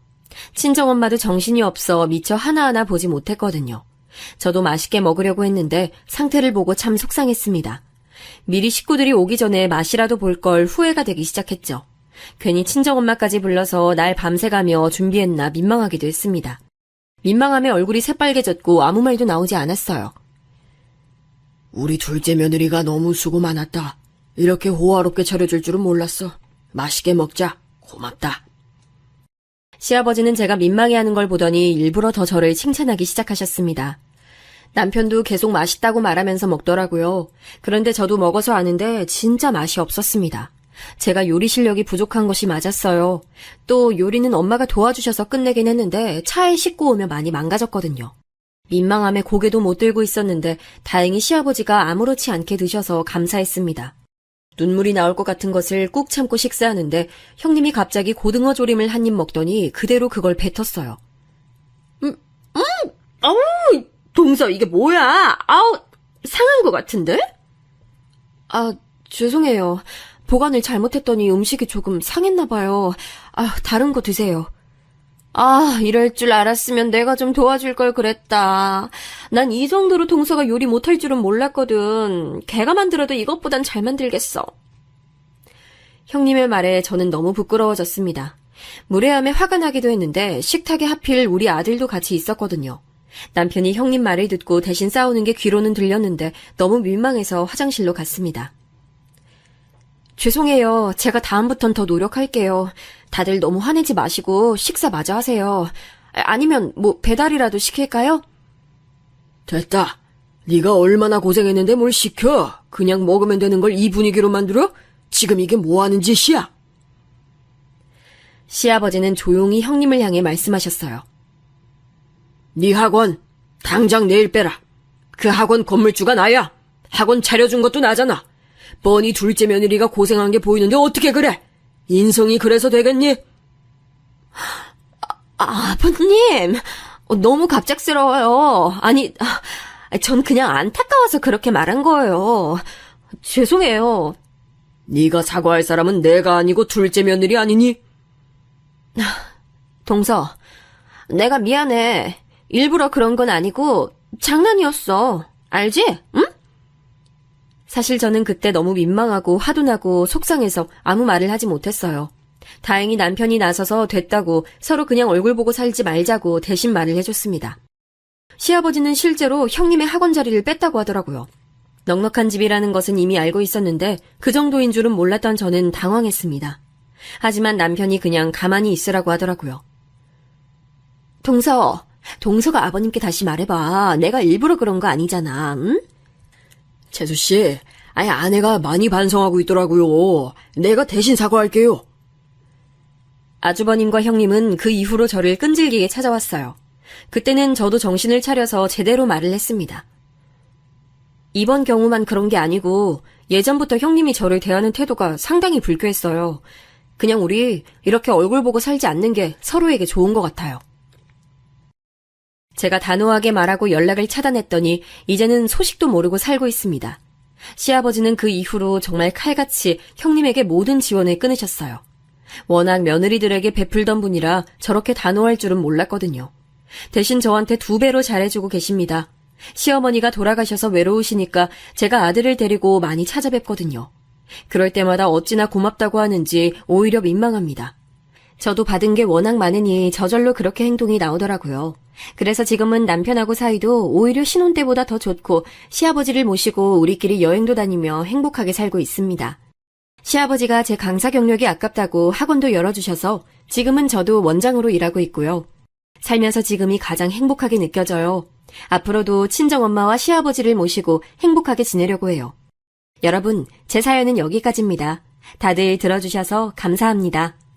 친정엄마도 정신이 없어 미처 하나하나 보지 못했거든요. 저도 맛있게 먹으려고 했는데 상태를 보고 참 속상했습니다. 미리 식구들이 오기 전에 맛이라도 볼 걸 후회가 되기 시작했죠. 괜히 친정엄마까지 불러서 날 밤새가며 준비했나 민망하기도 했습니다. 민망함에 얼굴이 새빨개졌고 아무 말도 나오지 않았어요. 우리 둘째 며느리가 너무 수고 많았다. 이렇게 호화롭게 차려줄 줄은 몰랐어. 맛있게 먹자. 고맙다. 시아버지는 제가 민망해하는 걸 보더니 일부러 더 저를 칭찬하기 시작하셨습니다. 남편도 계속 맛있다고 말하면서 먹더라고요. 그런데 저도 먹어서 아는데 진짜 맛이 없었습니다. 제가 요리 실력이 부족한 것이 맞았어요. 또 요리는 엄마가 도와주셔서 끝내긴 했는데 차에 싣고 오면 많이 망가졌거든요. 민망함에 고개도 못 들고 있었는데 다행히 시아버지가 아무렇지 않게 드셔서 감사했습니다. 눈물이 나올 것 같은 것을 꾹 참고 식사하는데 형님이 갑자기 고등어 조림을 한 입 먹더니 그대로 그걸 뱉었어요. 아우, 동서 이게 뭐야? 아우, 상한 것 같은데? 아, 죄송해요. 보관을 잘못했더니 음식이 조금 상했나 봐요. 아, 다른 거 드세요. 아, 이럴 줄 알았으면 내가 좀 도와줄 걸 그랬다. 난 이 정도로 동서가 요리 못할 줄은 몰랐거든. 걔가 만들어도 이것보단 잘 만들겠어. 형님의 말에 저는 너무 부끄러워졌습니다. 무례함에 화가 나기도 했는데 식탁에 하필 우리 아들도 같이 있었거든요. 남편이 형님 말을 듣고 대신 싸우는 게 귀로는 들렸는데 너무 민망해서 화장실로 갔습니다. 죄송해요. 제가 다음부턴 더 노력할게요. 다들 너무 화내지 마시고 식사 마저 하세요. 아니면 뭐 배달이라도 시킬까요? 됐다. 네가 얼마나 고생했는데 뭘 시켜. 그냥 먹으면 되는 걸 이 분위기로 만들어? 지금 이게 뭐 하는 짓이야? 시아버지는 조용히 형님을 향해 말씀하셨어요. 네 학원 당장 내일 빼라. 그 학원 건물주가 나야. 학원 차려준 것도 나잖아. 뻔히 둘째 며느리가 고생한 게 보이는데 어떻게 그래? 인성이 그래서 되겠니? 아버님, 너무 갑작스러워요. 아니, 전 그냥 안타까워서 그렇게 말한 거예요. 죄송해요. 네가 사과할 사람은 내가 아니고 둘째 며느리 아니니? 동서, 내가 미안해. 일부러 그런 건 아니고 장난이었어. 알지? 응? 사실 저는 그때 너무 민망하고 화도 나고 속상해서 아무 말을 하지 못했어요. 다행히 남편이 나서서 됐다고 서로 그냥 얼굴 보고 살지 말자고 대신 말을 해줬습니다. 시아버지는 실제로 형님의 학원 자리를 뺐다고 하더라고요. 넉넉한 집이라는 것은 이미 알고 있었는데 그 정도인 줄은 몰랐던 저는 당황했습니다. 하지만 남편이 그냥 가만히 있으라고 하더라고요. 동서가 아버님께 다시 말해봐. 내가 일부러 그런 거 아니잖아. 응? 채수씨, 아내가 많이 반성하고 있더라고요. 내가 대신 사과할게요. 아주버님과 형님은 그 이후로 저를 끈질기게 찾아왔어요. 그때는 저도 정신을 차려서 제대로 말을 했습니다. 이번 경우만 그런 게 아니고 예전부터 형님이 저를 대하는 태도가 상당히 불쾌했어요. 그냥 우리 이렇게 얼굴 보고 살지 않는 게 서로에게 좋은 것 같아요. 제가 단호하게 말하고 연락을 차단했더니 이제는 소식도 모르고 살고 있습니다. 시아버지는 그 이후로 정말 칼같이 형님에게 모든 지원을 끊으셨어요. 워낙 며느리들에게 베풀던 분이라 저렇게 단호할 줄은 몰랐거든요. 대신 저한테 2배로 잘해주고 계십니다. 시어머니가 돌아가셔서 외로우시니까 제가 아들을 데리고 많이 찾아뵙거든요. 그럴 때마다 어찌나 고맙다고 하는지 오히려 민망합니다. 저도 받은 게 워낙 많으니 저절로 그렇게 행동이 나오더라고요. 그래서 지금은 남편하고 사이도 오히려 신혼 때보다 더 좋고 시아버지를 모시고 우리끼리 여행도 다니며 행복하게 살고 있습니다. 시아버지가 제 강사 경력이 아깝다고 학원도 열어주셔서 지금은 저도 원장으로 일하고 있고요. 살면서 지금이 가장 행복하게 느껴져요. 앞으로도 친정엄마와 시아버지를 모시고 행복하게 지내려고 해요. 여러분, 제 사연은 여기까지입니다. 다들 들어주셔서 감사합니다.